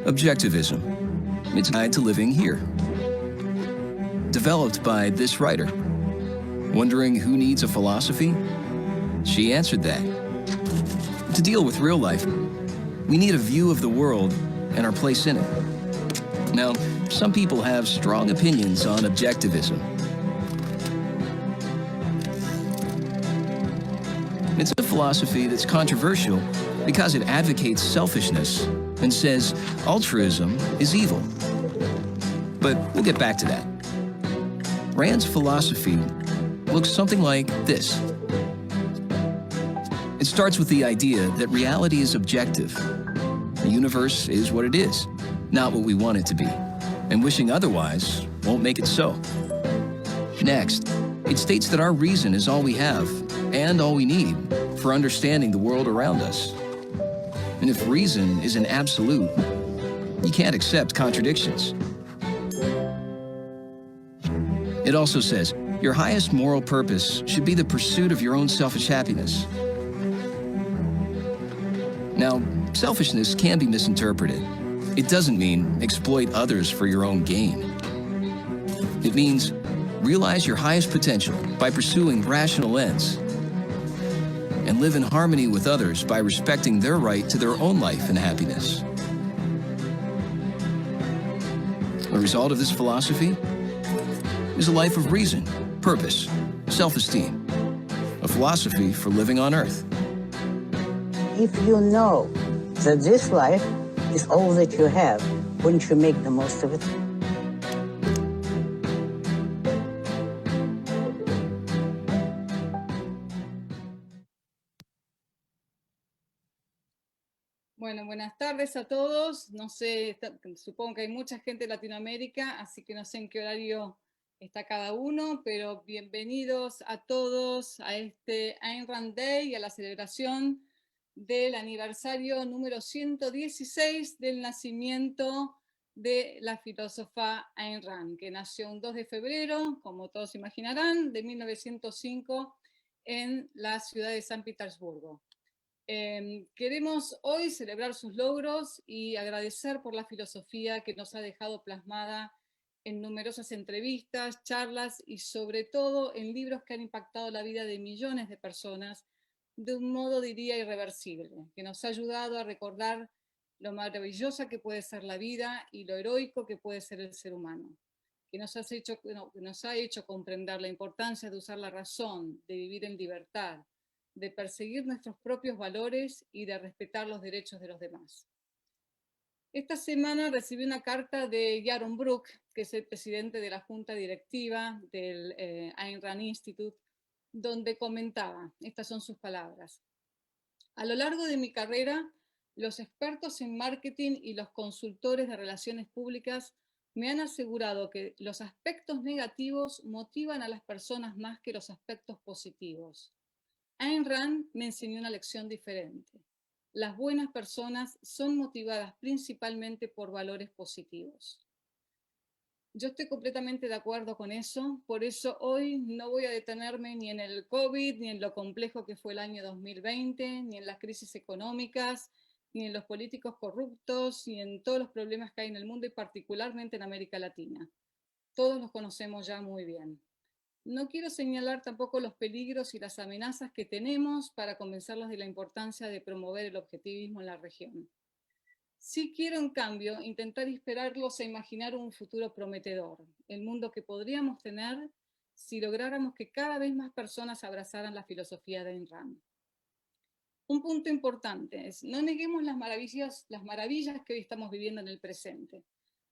Objectivism. It's a guide to living here. Developed by this writer. Wondering who needs a philosophy? She answered that. To deal with real life, we need a view of the world and our place in it. Now, some people have strong opinions on objectivism. It's a philosophy that's controversial because it advocates selfishness and says altruism is evil. But we'll get back to that. Rand's philosophy looks something like this. It starts with the idea that reality is objective. The universe is what it is, not what we want it to be. And wishing otherwise won't make it so. Next, it states that our reason is all we have and all we need for understanding the world around us. And if reason is an absolute, you can't accept contradictions. It also says, your highest moral purpose should be the pursuit of your own selfish happiness. Now, selfishness can be misinterpreted. It doesn't mean exploit others for your own gain. It means realize your highest potential by pursuing rational ends and live in harmony with others by respecting their right to their own life and happiness. The result of this philosophy is a life of reason, purpose, self-esteem, a philosophy for living on Earth. If you know that this life is all that you have, wouldn't you make the most of it? Bueno, buenas tardes a todos. No sé, supongo que hay mucha gente de Latinoamérica, así que no sé en qué horario está cada uno, pero bienvenidos a todos a este Ayn Rand Day y a la celebración del aniversario número 116 del nacimiento de la filósofa Ayn Rand, que nació un 2 de febrero, como todos imaginarán, de 1905 en la ciudad de San Petersburgo. Queremos hoy celebrar sus logros y agradecer por la filosofía que nos ha dejado plasmada en numerosas entrevistas, charlas y sobre todo en libros que han impactado la vida de millones de personas de un modo, diría, irreversible, que nos ha ayudado a recordar lo maravillosa que puede ser la vida y lo heroico que puede ser el ser humano, que nos ha hecho comprender la importancia de usar la razón, de vivir en libertad, de perseguir nuestros propios valores y de respetar los derechos de los demás. Esta semana recibí una carta de Yaron Brook, que es el presidente de la junta directiva del Ayn Rand Institute, donde comentaba, estas son sus palabras: a lo largo de mi carrera, los expertos en marketing y los consultores de relaciones públicas me han asegurado que los aspectos negativos motivan a las personas más que los aspectos positivos. Ayn Rand me enseñó una lección diferente. Las buenas personas son motivadas principalmente por valores positivos. Yo estoy completamente de acuerdo con eso, por eso hoy no voy a detenerme ni en el COVID, ni en lo complejo que fue el año 2020, ni en las crisis económicas, ni en los políticos corruptos, ni en todos los problemas que hay en el mundo y particularmente en América Latina. Todos los conocemos ya muy bien. No quiero señalar tampoco los peligros y las amenazas que tenemos para convencerlos de la importancia de promover el objetivismo en la región. Sí quiero, en cambio, intentar inspirarlos a imaginar un futuro prometedor, el mundo que podríamos tener si lográramos que cada vez más personas abrazaran la filosofía de Ayn Rand. Un punto importante es, no neguemos las maravillas que hoy estamos viviendo en el presente.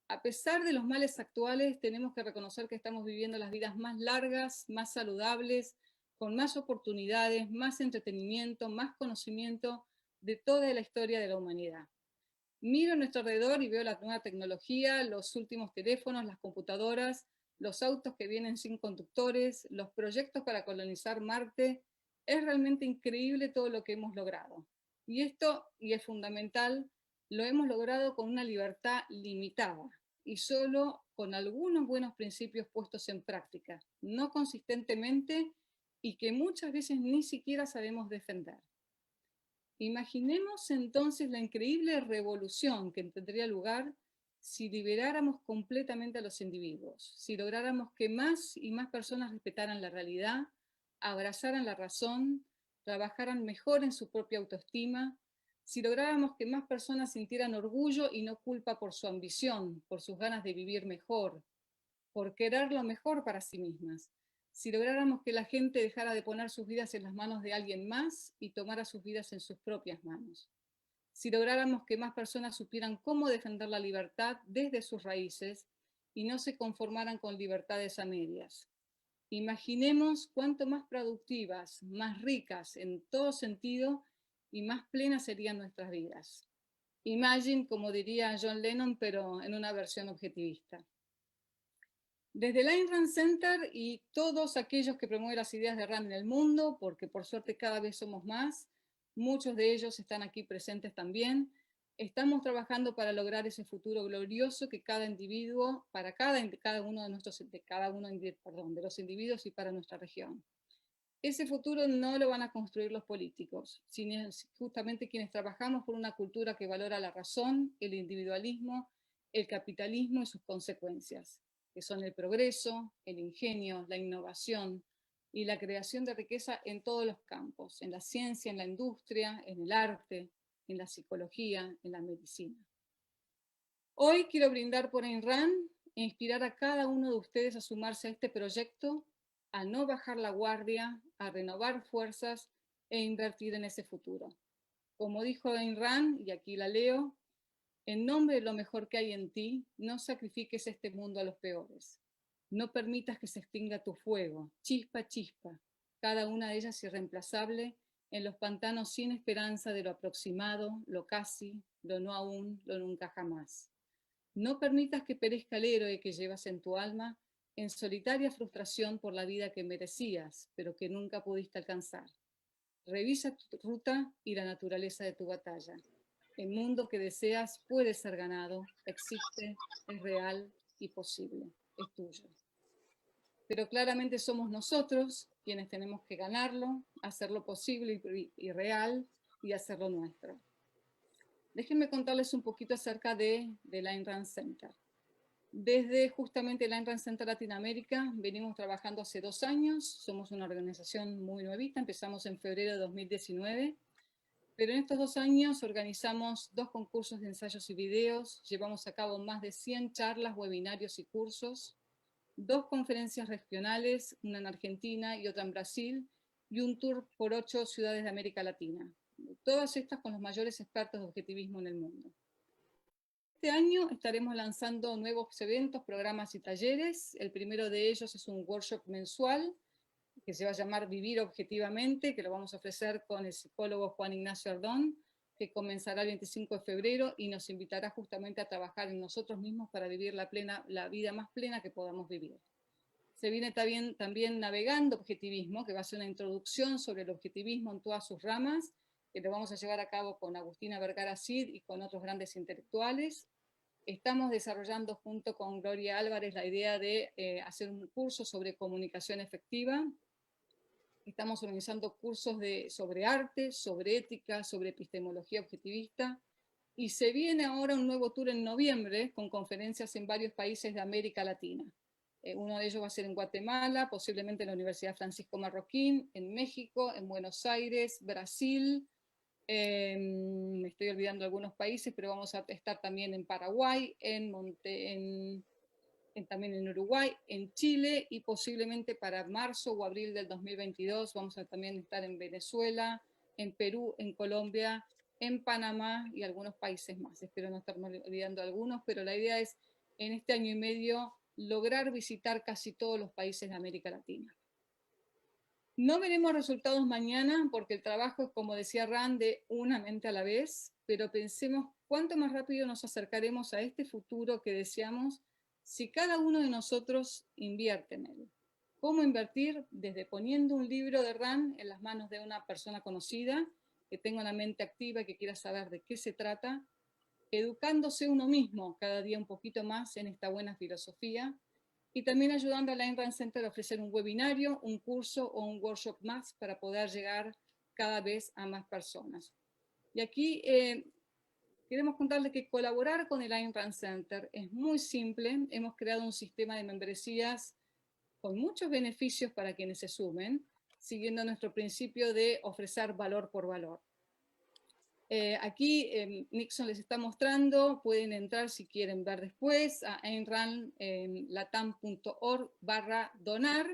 A pesar de los males actuales, tenemos que reconocer que estamos viviendo las vidas más largas, más saludables, con más oportunidades, más entretenimiento, más conocimiento de toda la historia de la humanidad. Miro a nuestro alrededor y veo la nueva tecnología, los últimos teléfonos, las computadoras, los autos que vienen sin conductores, los proyectos para colonizar Marte. Es realmente increíble todo lo que hemos logrado. Y esto, y es fundamental, lo hemos logrado con una libertad limitada y solo con algunos buenos principios puestos en práctica, no consistentemente y que muchas veces ni siquiera sabemos defender. Imaginemos entonces la increíble revolución que tendría lugar si liberáramos completamente a los individuos, si lográramos que más y más personas respetaran la realidad, abrazaran la razón, trabajaran mejor en su propia autoestima, si lográramos que más personas sintieran orgullo y no culpa por su ambición, por sus ganas de vivir mejor, por querer lo mejor para sí mismas. Si lográramos que la gente dejara de poner sus vidas en las manos de alguien más y tomara sus vidas en sus propias manos. Si lográramos que más personas supieran cómo defender la libertad desde sus raíces y no se conformaran con libertades a medias. Imaginemos cuánto más productivas, más ricas en todo sentido y más plenas serían nuestras vidas. Imagine, como diría John Lennon, pero en una versión objetivista. Desde el Ayn Rand Center y todos aquellos que promueven las ideas de Rand en el mundo, porque por suerte cada vez somos más, muchos de ellos están aquí presentes también, estamos trabajando para lograr ese futuro glorioso que cada individuo, para cada uno de los individuos y para nuestra región. Ese futuro no lo van a construir los políticos, sino justamente quienes trabajamos por una cultura que valora la razón, el individualismo, el capitalismo y sus consecuencias, que son el progreso, el ingenio, la innovación y la creación de riqueza en todos los campos, en la ciencia, en la industria, en el arte, en la psicología, en la medicina. Hoy quiero brindar por Ayn Rand e inspirar a cada uno de ustedes a sumarse a este proyecto, a no bajar la guardia, a renovar fuerzas e invertir en ese futuro. Como dijo Ayn Rand, y aquí la leo, en nombre de lo mejor que hay en ti, no sacrifiques este mundo a los peores. No permitas que se extinga tu fuego, chispa a chispa, cada una de ellas irreemplazable, en los pantanos sin esperanza de lo aproximado, lo casi, lo no aún, lo nunca jamás. No permitas que perezca el héroe que llevas en tu alma en solitaria frustración por la vida que merecías, pero que nunca pudiste alcanzar. Revisa tu ruta y la naturaleza de tu batalla. El mundo que deseas puede ser ganado, existe, es real y posible, es tuyo. Pero claramente somos nosotros quienes tenemos que ganarlo, hacerlo posible y real y hacerlo nuestro. Déjenme contarles un poquito acerca del Ayn Rand Center. Desde justamente el Ayn Rand Center Latinoamérica venimos trabajando hace 2 años, somos una organización muy nuevita, empezamos en febrero de 2019, pero en estos 2 años organizamos 2 concursos de ensayos y videos, llevamos a cabo más de 100 charlas, webinarios y cursos, 2 conferencias regionales, una en Argentina y otra en Brasil, y un tour por 8 ciudades de América Latina. Todas estas con los mayores expertos de objetivismo en el mundo. Este año estaremos lanzando nuevos eventos, programas y talleres. El primero de ellos es un workshop mensual que se va a llamar Vivir Objetivamente, que lo vamos a ofrecer con el psicólogo Juan Ignacio Ardón, que comenzará el 25 de febrero y nos invitará justamente a trabajar en nosotros mismos para vivir la vida más plena que podamos vivir. Se viene también Navegando Objetivismo, que va a ser una introducción sobre el objetivismo en todas sus ramas, que lo vamos a llevar a cabo con Agustina Vergara Cid y con otros grandes intelectuales. Estamos desarrollando junto con Gloria Álvarez la idea de hacer un curso sobre comunicación efectiva. Estamos organizando cursos sobre arte, sobre ética, sobre epistemología objetivista. Y se viene ahora un nuevo tour en noviembre con conferencias en varios países de América Latina. Uno de ellos va a ser en Guatemala, posiblemente en la Universidad Francisco Marroquín, en México, en Buenos Aires, Brasil. Me estoy olvidando algunos países, pero vamos a estar también en Paraguay, también en Uruguay, en Chile y posiblemente para marzo o abril del 2022 vamos a también estar en Venezuela, en Perú, en Colombia, en Panamá y algunos países más. Espero no estarme olvidando algunos, pero la idea es en este año y medio lograr visitar casi todos los países de América Latina. No veremos resultados mañana porque el trabajo es, como decía Rand, de una mente a la vez, pero pensemos cuánto más rápido nos acercaremos a este futuro que deseamos si cada uno de nosotros invierte en él. ¿Cómo invertir? Desde poniendo un libro de Rand en las manos de una persona conocida, que tenga una mente activa y que quiera saber de qué se trata, educándose uno mismo cada día un poquito más en esta buena filosofía, y también ayudando a la Ayn Rand Center a ofrecer un webinario, un curso o un workshop más para poder llegar cada vez a más personas. Y aquí queremos contarles que colaborar con el Ayn Rand Center es muy simple. Hemos creado un sistema de membresías con muchos beneficios para quienes se sumen, siguiendo nuestro principio de ofrecer valor por valor. Aquí Nixon les está mostrando, pueden entrar si quieren ver después a aynrandlatam.org/donar,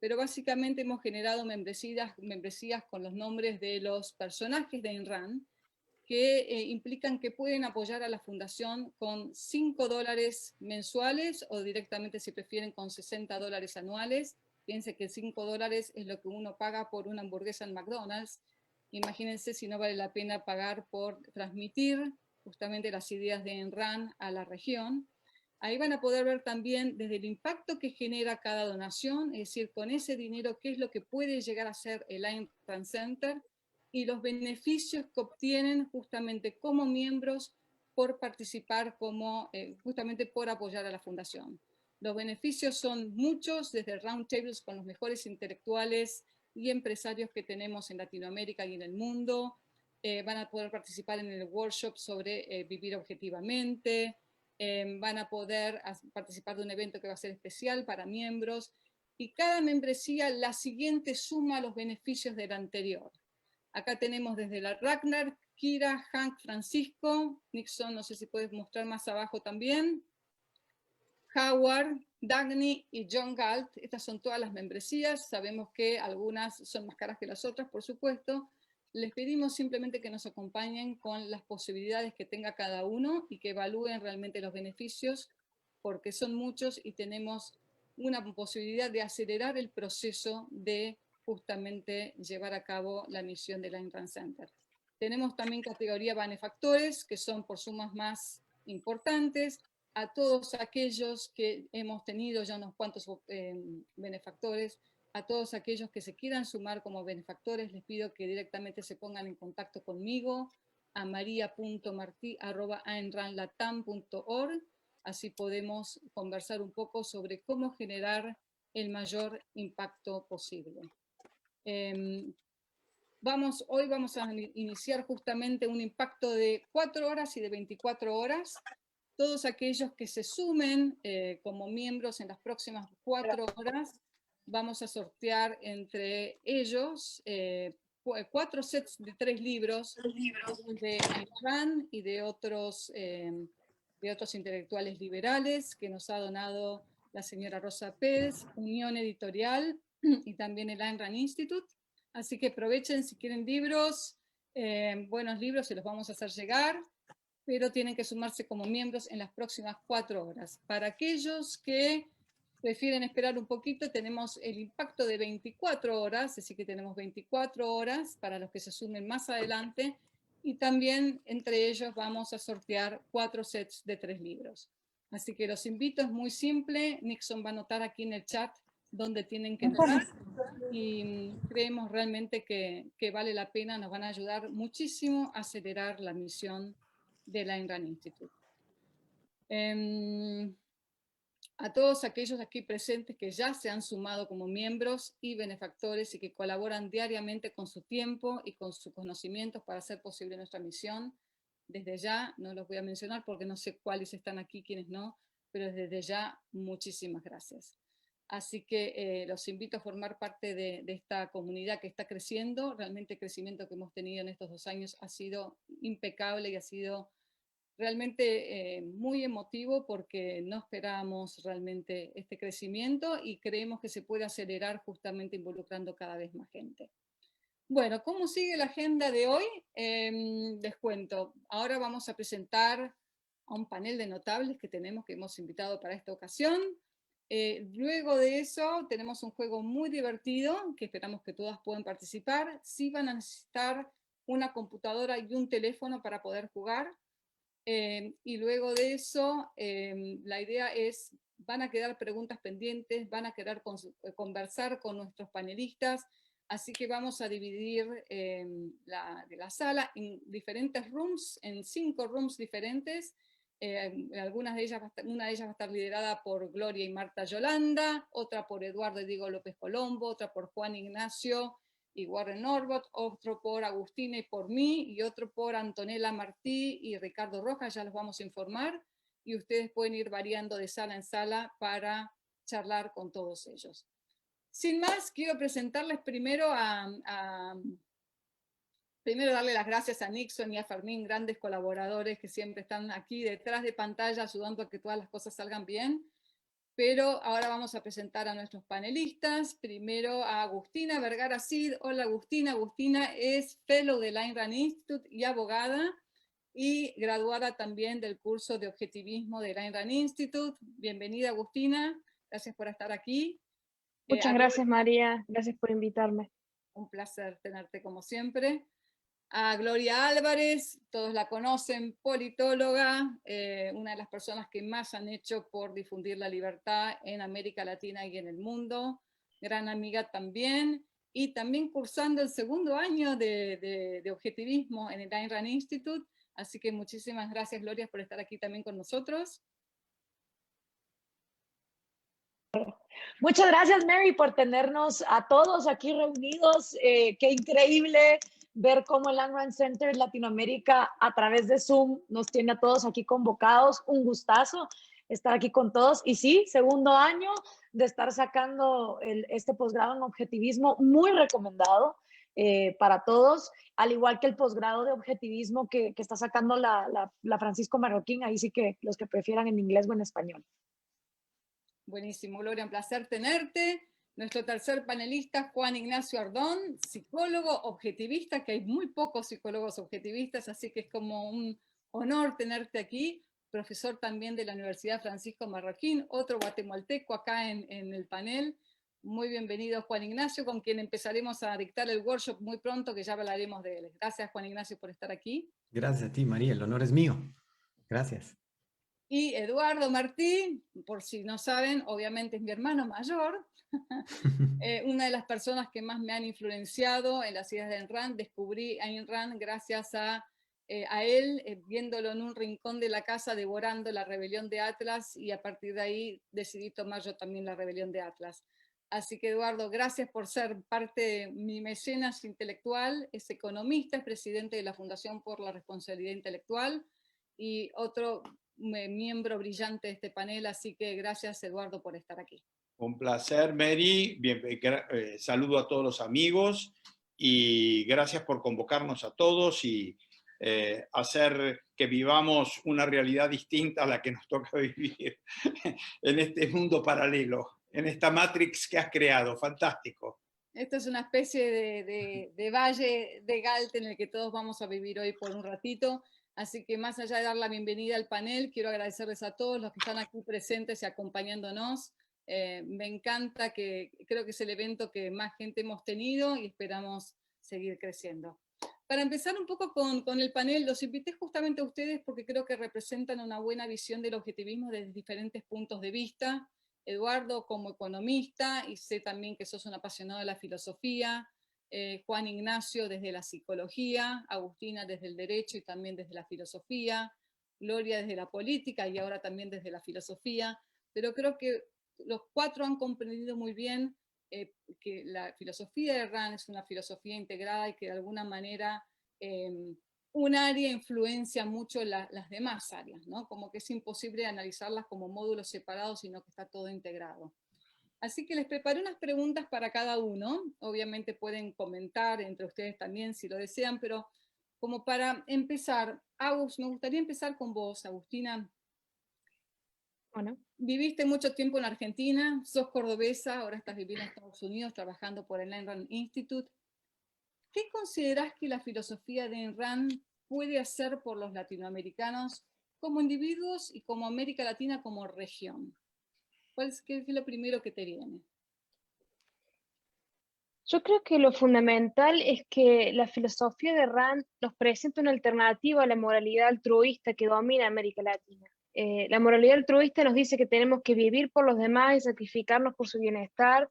pero básicamente hemos generado membresías con los nombres de los personajes de Ayn Rand, que implican que pueden apoyar a la fundación con $5 mensuales o directamente, si prefieren, con $60 anuales. Piense que $5 es lo que uno paga por una hamburguesa en McDonald's. Imagínense si no vale la pena pagar por transmitir justamente las ideas de Ayn Rand a la región. Ahí van a poder ver también desde el impacto que genera cada donación, es decir, con ese dinero qué es lo que puede llegar a ser el Ayn Rand Center, y los beneficios que obtienen justamente como miembros por participar, justamente por apoyar a la fundación. Los beneficios son muchos, desde roundtables con los mejores intelectuales y empresarios que tenemos en Latinoamérica y en el mundo. Van a poder participar en el workshop sobre vivir objetivamente. Van a poder participar de un evento que va a ser especial para miembros. Y cada membresía, la siguiente, suma los beneficios de la anterior. Acá tenemos desde la Ragnar, Kira, Hank, Francisco, Nixon, no sé si puedes mostrar más abajo también, Howard, Dagny y John Galt. Estas son todas las membresías. Sabemos que algunas son más caras que las otras, por supuesto. Les pedimos simplemente que nos acompañen con las posibilidades que tenga cada uno y que evalúen realmente los beneficios, porque son muchos y tenemos una posibilidad de acelerar el proceso de justamente llevar a cabo la misión del Ayn Rand Center. Tenemos también categoría benefactores, que son por sumas más importantes. A todos aquellos que hemos tenido ya unos cuantos benefactores, a todos aquellos que se quieran sumar como benefactores, les pido que directamente se pongan en contacto conmigo a maria.marti@aynrandlatam.org. Así podemos conversar un poco sobre cómo generar el mayor impacto posible. Hoy vamos a iniciar justamente un impacto de 4 horas y de 24 horas. Todos aquellos que se sumen como miembros en las próximas 4 horas, vamos a sortear entre ellos 4 sets de 3 libros de Ayn Rand y de otros intelectuales liberales que nos ha donado la señora Rosa Pérez, Unión Editorial y también el Ayn Rand Institute. Así que aprovechen si quieren libros, buenos libros, se los vamos a hacer llegar, pero tienen que sumarse como miembros en las próximas 4 horas. Para aquellos que prefieren esperar un poquito, tenemos el impacto de 24 horas, así que tenemos 24 horas para los que se sumen más adelante, y también entre ellos vamos a sortear 4 sets de 3 libros. Así que los invito, es muy simple, Nixon va a anotar aquí en el chat donde tienen que entrar, y creemos realmente que vale la pena, nos van a ayudar muchísimo a acelerar la misión del Ayn Rand Institute. A todos aquellos aquí presentes que ya se han sumado como miembros y benefactores y que colaboran diariamente con su tiempo y con sus conocimientos para hacer posible nuestra misión, desde ya, no los voy a mencionar porque no sé cuáles están aquí, quiénes no, pero desde ya, muchísimas gracias. Así que los invito a formar parte de esta comunidad que está creciendo. Realmente el crecimiento que hemos tenido en estos 2 años ha sido impecable y ha sido realmente muy emotivo porque no esperábamos realmente este crecimiento y creemos que se puede acelerar justamente involucrando cada vez más gente. Bueno, ¿cómo sigue la agenda de hoy? Les cuento. Ahora vamos a presentar a un panel de notables que hemos invitado para esta ocasión. Luego de eso tenemos un juego muy divertido que esperamos que todas puedan participar. Sí van a necesitar una computadora y un teléfono para poder jugar. Y luego de eso, la idea es, van a quedar preguntas pendientes, van a quedar conversar con nuestros panelistas, así que vamos a dividir la sala en diferentes rooms, en 5 rooms diferentes. Una de ellas va a estar liderada por Gloria y Marta Yolanda, otra por Eduardo y Diego López Colombo, otra por Juan Ignacio y Warren Norbert, otro por Agustina y por mí, y otro por Antonella Martí y Ricardo Rojas, ya los vamos a informar, y ustedes pueden ir variando de sala en sala para charlar con todos ellos. Sin más, quiero presentarles primero primero darle las gracias a Nixon y a Fermín, grandes colaboradores que siempre están aquí detrás de pantalla ayudando a que todas las cosas salgan bien. Pero ahora vamos a presentar a nuestros panelistas. Primero a Agustina Vergara Cid. Hola Agustina. Agustina es fellow del Ayn Rand Institute y abogada, y graduada también del curso de objetivismo del Ayn Rand Institute. Bienvenida Agustina, gracias por estar aquí. Muchas gracias María, gracias por invitarme. Un placer tenerte como siempre. A Gloria Álvarez, todos la conocen, politóloga, una de las personas que más han hecho por difundir la libertad en América Latina y en el mundo, gran amiga también, y también cursando el segundo año de objetivismo en el Ayn Rand Institute, así que muchísimas gracias Gloria por estar aquí también con nosotros. Muchas gracias Mary por tenernos a todos aquí reunidos, qué increíble ver cómo el Ayn Rand Center Latinoamérica a través de Zoom nos tiene a todos aquí convocados. Un gustazo estar aquí con todos. Y sí, segundo año de estar sacando este posgrado en objetivismo, muy recomendado para todos, al igual que el posgrado de objetivismo que está sacando la Francisco Marroquín. Ahí sí que los que prefieran en inglés o en español. Buenísimo, Gloria, un placer tenerte. Nuestro tercer panelista, Juan Ignacio Ardón, psicólogo objetivista, que hay muy pocos psicólogos objetivistas, así que es como un honor tenerte aquí. Profesor también de la Universidad Francisco Marroquín, otro guatemalteco acá en el panel. Muy bienvenido Juan Ignacio, con quien empezaremos a dictar el workshop muy pronto, que ya hablaremos de él. Gracias Juan Ignacio por estar aquí. Gracias a ti María, el honor es mío. Gracias. Y Eduardo Martí, por si no saben, obviamente es mi hermano mayor, una de las personas que más me han influenciado en las ideas de Ayn Rand. Descubrí a Ayn Rand gracias a él, viéndolo en un rincón de la casa, devorando La Rebelión de Atlas, y a partir de ahí decidí tomar yo también La Rebelión de Atlas. Así que Eduardo, gracias por ser parte de mi mecenas intelectual, es economista, es presidente de la Fundación por la Responsabilidad Intelectual, y otro miembro brillante de este panel, así que gracias Eduardo por estar aquí. Un placer, Mary. Saludo a todos los amigos y gracias por convocarnos a todos y hacer que vivamos una realidad distinta a la que nos toca vivir en este mundo paralelo, en esta Matrix que has creado. Fantástico. Esto es una especie de valle de Galt en el que todos vamos a vivir hoy por un ratito. Así que más allá de dar la bienvenida al panel, quiero agradecerles a todos los que están aquí presentes y acompañándonos. Me encanta, creo que es el evento que más gente hemos tenido y esperamos seguir creciendo. Para empezar un poco con el panel, los invité justamente a ustedes porque creo que representan una buena visión del objetivismo desde diferentes puntos de vista. Eduardo como economista, y sé también que sos un apasionado de la filosofía. Juan Ignacio desde la psicología, Agustina desde el derecho y también desde la filosofía, Gloria desde la política y ahora también desde la filosofía, pero creo que los cuatro han comprendido muy bien que la filosofía de Rand es una filosofía integrada y que de alguna manera un área influencia mucho las demás áreas, ¿no? Como que es imposible analizarlas como módulos separados, sino que está todo integrado. Así que les preparé unas preguntas para cada uno. Obviamente pueden comentar entre ustedes también si lo desean, pero como para empezar, Agus, me gustaría empezar con vos, Agustina. Bueno. Viviste mucho tiempo en Argentina, sos cordobesa, ahora estás viviendo en Estados Unidos trabajando por el Ayn Rand Institute. ¿Qué considerás que la filosofía de Ayn Rand puede hacer por los latinoamericanos como individuos y como América Latina como región? ¿Qué es lo primero que te viene? Yo creo que lo fundamental es que la filosofía de Rand nos presenta una alternativa a la moralidad altruista que domina América Latina. La moralidad altruista nos dice que tenemos que vivir por los demás y sacrificarnos por su bienestar,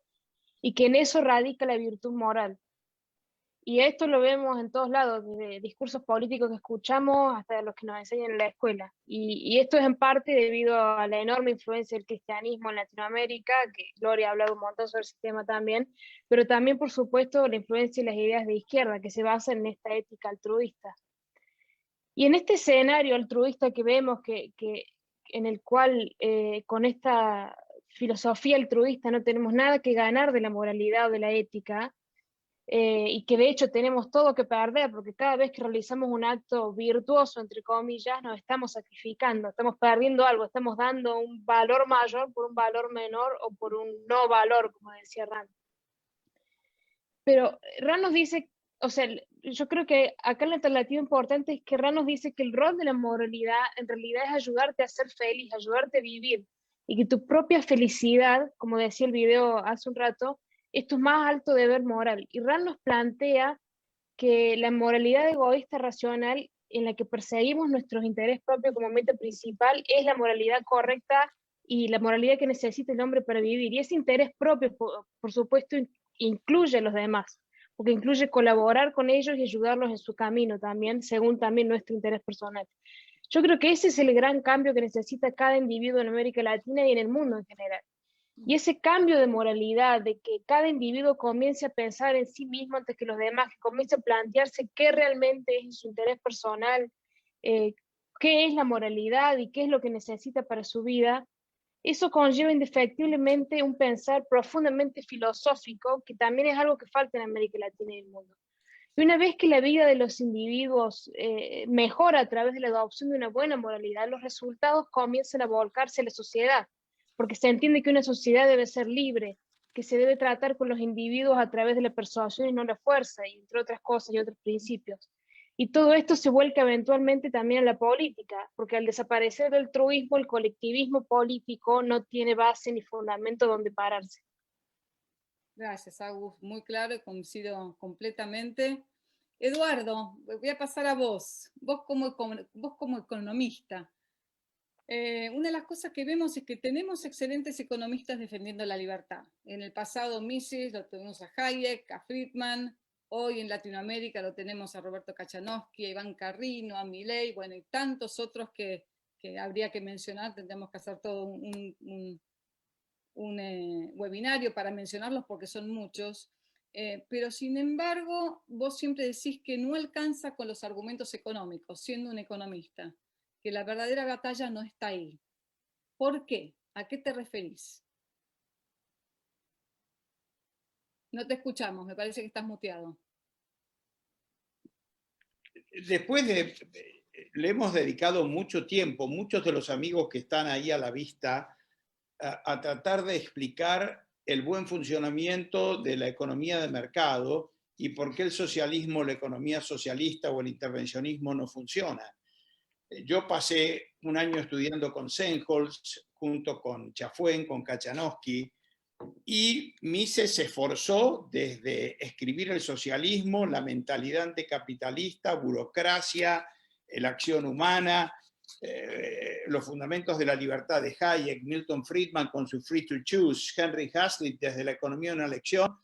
y que en eso radica la virtud moral. Y esto lo vemos en todos lados, desde discursos políticos que escuchamos hasta los que nos enseñan en la escuela. Y esto es en parte debido a la enorme influencia del cristianismo en Latinoamérica, que Gloria ha hablado un montón sobre ese tema también, pero también, por supuesto, la influencia de las ideas de izquierda, que se basan en esta ética altruista. Y en este escenario altruista que vemos, en el cual con esta filosofía altruista no tenemos nada que ganar de la moralidad o de la ética, y que de hecho tenemos todo que perder, porque cada vez que realizamos un acto virtuoso, entre comillas, nos estamos sacrificando, estamos perdiendo algo, estamos dando un valor mayor por un valor menor o por un no valor, como decía Rand. Pero Rand nos dice, o sea, yo creo que acá la alternativa importante es que Rand nos dice que el rol de la moralidad en realidad es ayudarte a ser feliz, ayudarte a vivir, y que tu propia felicidad, como decía el video hace un rato, es tu más alto deber moral. Y Rand nos plantea que la moralidad egoísta racional en la que perseguimos nuestros intereses propios como meta principal es la moralidad correcta y la moralidad que necesita el hombre para vivir. Y ese interés propio, por supuesto, incluye a los demás, porque incluye colaborar con ellos y ayudarlos en su camino también, según también nuestro interés personal. Yo creo que ese es el gran cambio que necesita cada individuo en América Latina y en el mundo en general. Y ese cambio de moralidad, de que cada individuo comience a pensar en sí mismo antes que los demás, que comience a plantearse qué realmente es su interés personal, qué es la moralidad y qué es lo que necesita para su vida, eso conlleva indefectiblemente un pensar profundamente filosófico, que también es algo que falta en América Latina y el mundo. Y una vez que la vida de los individuos mejora a través de la adopción de una buena moralidad, los resultados comienzan a volcarse a la sociedad, porque se entiende que una sociedad debe ser libre, que se debe tratar con los individuos a través de la persuasión y no la fuerza, y entre otras cosas y otros principios. Y todo esto se vuelca eventualmente también a la política, porque al desaparecer el altruismo, el colectivismo político no tiene base ni fundamento donde pararse. Gracias, Agus. Muy claro y coincido completamente. Eduardo, voy a pasar a vos. Vos como economista. Una de las cosas que vemos es que tenemos excelentes economistas defendiendo la libertad. En el pasado Mises lo tuvimos a Hayek, a Friedman. Hoy en Latinoamérica lo tenemos a Roberto Kachanowski, a Iván Carrino, a Milei, bueno, y tantos otros que habría que mencionar. Tendríamos que hacer todo un webinario para mencionarlos porque son muchos, pero sin embargo vos siempre decís que no alcanza con los argumentos económicos, siendo un economista, que la verdadera batalla no está ahí. ¿Por qué? ¿A qué te referís? No te escuchamos, me parece que estás muteado. Le hemos dedicado mucho tiempo, muchos de los amigos que están ahí a la vista, a tratar de explicar el buen funcionamiento de la economía de mercado y por qué el socialismo, la economía socialista o el intervencionismo no funciona. Yo pasé un año estudiando con Seinholz, junto con Chafuen, con Kachanowski, y Mises se esforzó desde escribir el socialismo, la mentalidad anticapitalista, burocracia, la acción humana, los fundamentos de la libertad de Hayek, Milton Friedman con su Free to Choose, Henry Hazlitt desde la economía de una lección.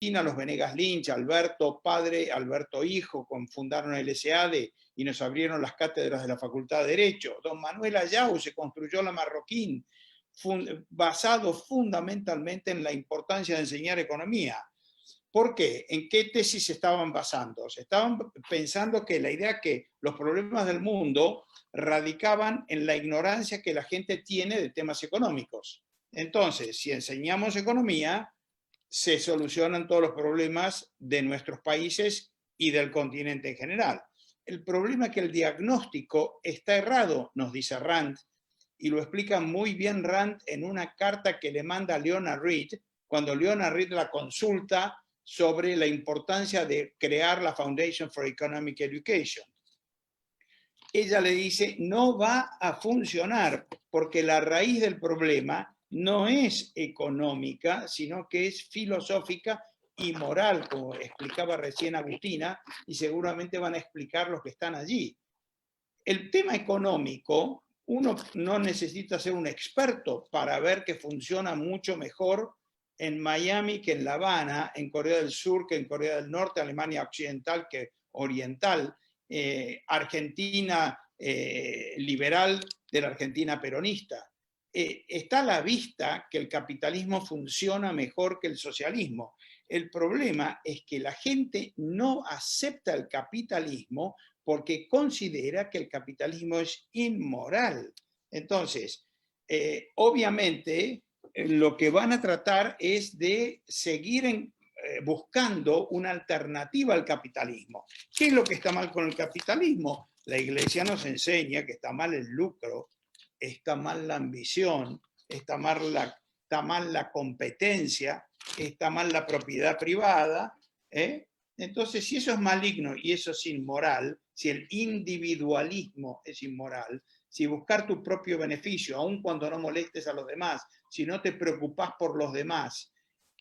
Los Venegas Lynch, Alberto padre, Alberto hijo, fundaron el SEADE y nos abrieron las cátedras de la Facultad de Derecho. Don Manuel Ayau se construyó la Marroquín, basado fundamentalmente en la importancia de enseñar economía. ¿Por qué? ¿En qué tesis se estaban basando? Se estaban pensando que la idea que los problemas del mundo radicaban en la ignorancia que la gente tiene de temas económicos. Entonces, si enseñamos economía, se solucionan todos los problemas de nuestros países y del continente en general. El problema es que el diagnóstico está errado, nos dice Rand, y lo explica muy bien Rand en una carta que le manda a Leona Reed, cuando Leona Reed la consulta sobre la importancia de crear la Foundation for Economic Education. Ella le dice, no va a funcionar, porque la raíz del problema no es económica, sino que es filosófica y moral, como explicaba recién Agustina, y seguramente van a explicar los que están allí. El tema económico, uno no necesita ser un experto para ver que funciona mucho mejor en Miami que en La Habana, en Corea del Sur que en Corea del Norte, Alemania occidental que oriental, Argentina liberal de la Argentina peronista. Está a la vista que el capitalismo funciona mejor que el socialismo. El problema es que la gente no acepta el capitalismo porque considera que el capitalismo es inmoral. Entonces, obviamente, lo que van a tratar es de seguir buscando una alternativa al capitalismo. ¿Qué es lo que está mal con el capitalismo? La Iglesia nos enseña que está mal el lucro, está mal la ambición, está mal la competencia, está mal la propiedad privada. Entonces, si eso es maligno y eso es inmoral, si el individualismo es inmoral, si buscar tu propio beneficio, aun cuando no molestes a los demás, si no te preocupas por los demás,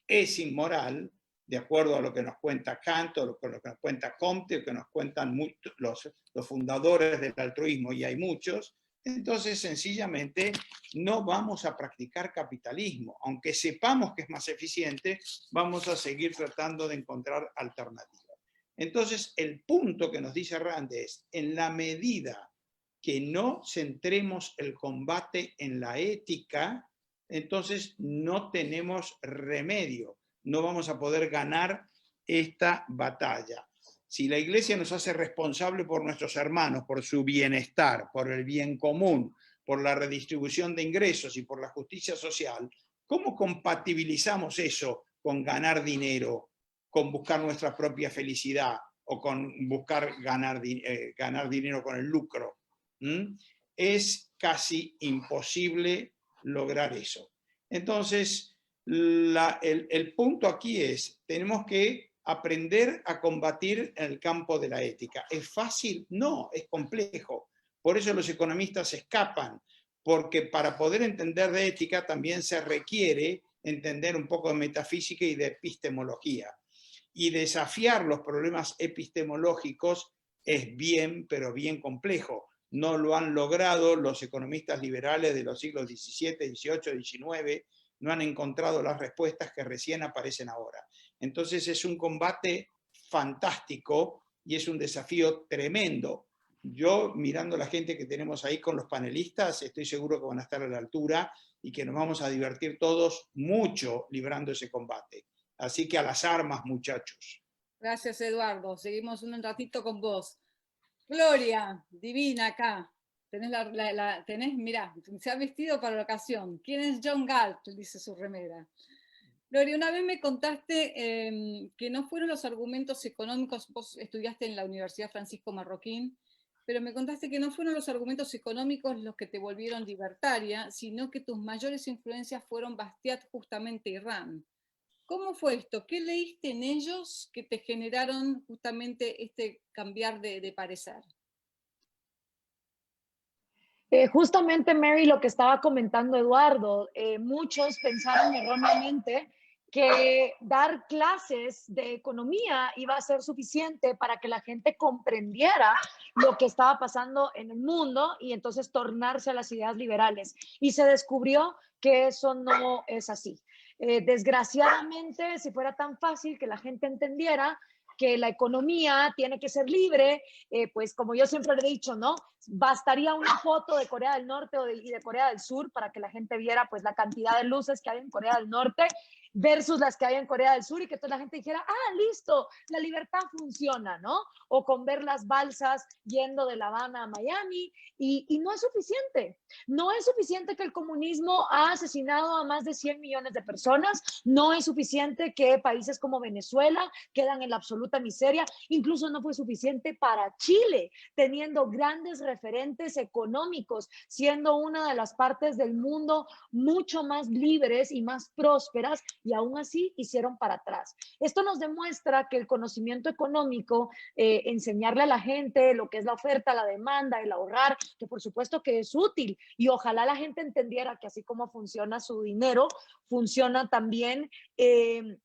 es inmoral, de acuerdo a lo que nos cuenta Kant, o lo que nos cuenta Comte, o que nos cuentan los fundadores del altruismo, y hay muchos. Entonces, sencillamente, no vamos a practicar capitalismo. Aunque sepamos que es más eficiente, vamos a seguir tratando de encontrar alternativas. Entonces, el punto que nos dice Rand es, en la medida que no centremos el combate en la ética, entonces no tenemos remedio, no vamos a poder ganar esta batalla. Si la Iglesia nos hace responsable por nuestros hermanos, por su bienestar, por el bien común, por la redistribución de ingresos y por la justicia social, ¿cómo compatibilizamos eso con ganar dinero, con buscar nuestra propia felicidad o con buscar ganar dinero con el lucro? Es casi imposible lograr eso. Entonces, el punto aquí es, tenemos que aprender a combatir en el campo de la ética. ¿Es fácil? No, es complejo. Por eso los economistas escapan, porque para poder entender de ética también se requiere entender un poco de metafísica y de epistemología. Y desafiar los problemas epistemológicos es bien, pero bien complejo. No lo han logrado los economistas liberales de los siglos XVII, XVIII, XIX, no han encontrado las respuestas que recién aparecen ahora. Entonces es un combate fantástico y es un desafío tremendo. Yo, mirando a la gente que tenemos ahí con los panelistas, estoy seguro que van a estar a la altura y que nos vamos a divertir todos mucho librando ese combate. Así que a las armas, muchachos. Gracias, Eduardo. Seguimos un ratito con vos. Gloria, divina acá. Tenés, mirá, se ha vestido para la ocasión. ¿Quién es John Galt? Dice su remera. Gloria, una vez me contaste que no fueron los argumentos económicos, vos estudiaste en la Universidad Francisco Marroquín, pero me contaste que no fueron los argumentos económicos los que te volvieron libertaria, sino que tus mayores influencias furon Bastiat justamente y Rand. ¿Cómo fue esto? ¿Qué leíste en ellos que te generaron justamente este cambiar de parecer? Justamente, Mary, lo que estaba comentando Eduardo, muchos pensaron erróneamente que dar clases de economía iba a ser suficiente para que la gente comprendiera lo que estaba pasando en el mundo y entonces tornarse a las ideas liberales. Y se descubrió que eso no es así. Desgraciadamente, si fuera tan fácil que la gente entendiera que la economía tiene que ser libre, pues como yo siempre le he dicho, ¿no? Bastaría una foto de Corea del Norte y de Corea del Sur para que la gente viera pues la cantidad de luces que hay en Corea del Norte versus las que hay en Corea del Sur y que toda la gente dijera, ah, listo, la libertad funciona, ¿no? O con ver las balsas yendo de La Habana a Miami y no es suficiente. No es suficiente que el comunismo ha asesinado a más de 100 millones de personas, no es suficiente que países como Venezuela quedan en la absoluta miseria, incluso no fue suficiente para Chile, teniendo grandes referentes económicos, siendo una de las partes del mundo mucho más libres y más prósperas, y aún así hicieron para atrás. Esto nos demuestra que el conocimiento económico, enseñarle a la gente lo que es la oferta, la demanda, el ahorrar, que por supuesto que es útil, y ojalá la gente entendiera que así como funciona su dinero, funciona también el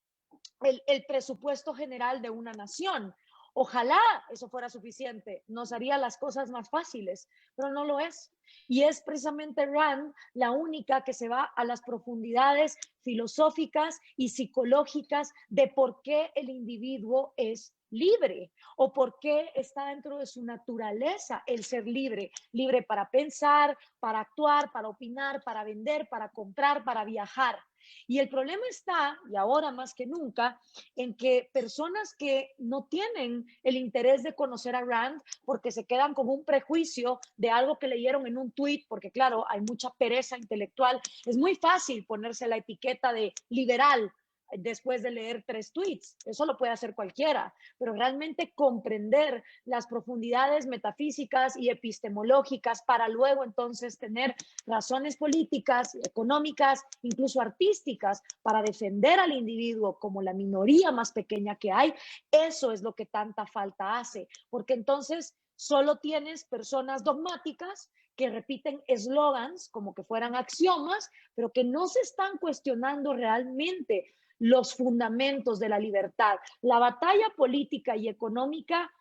presupuesto general de una nación. Ojalá eso fuera suficiente, nos haría las cosas más fáciles, pero no lo es. Y es precisamente Rand la única que se va a las profundidades filosóficas y psicológicas de por qué el individuo es libre o por qué está dentro de su naturaleza el ser libre, libre para pensar, para actuar, para opinar, para vender, para comprar, para viajar. Y el problema está, y ahora más que nunca, en que personas que no tienen el interés de conocer a Rand porque se quedan con un prejuicio de algo que leyeron en un tweet, porque claro, hay mucha pereza intelectual, es muy fácil ponerse la etiqueta de liberal después de leer 3 tweets, eso lo puede hacer cualquiera, pero realmente comprender las profundidades metafísicas y epistemológicas para luego entonces tener razones políticas, económicas, incluso artísticas para defender al individuo como la minoría más pequeña que hay, eso es lo que tanta falta hace, porque entonces solo tienes personas dogmáticas que repiten eslogans como que fueran axiomas, pero que no se están cuestionando realmente los fundamentos de la libertad. La batalla política y económica,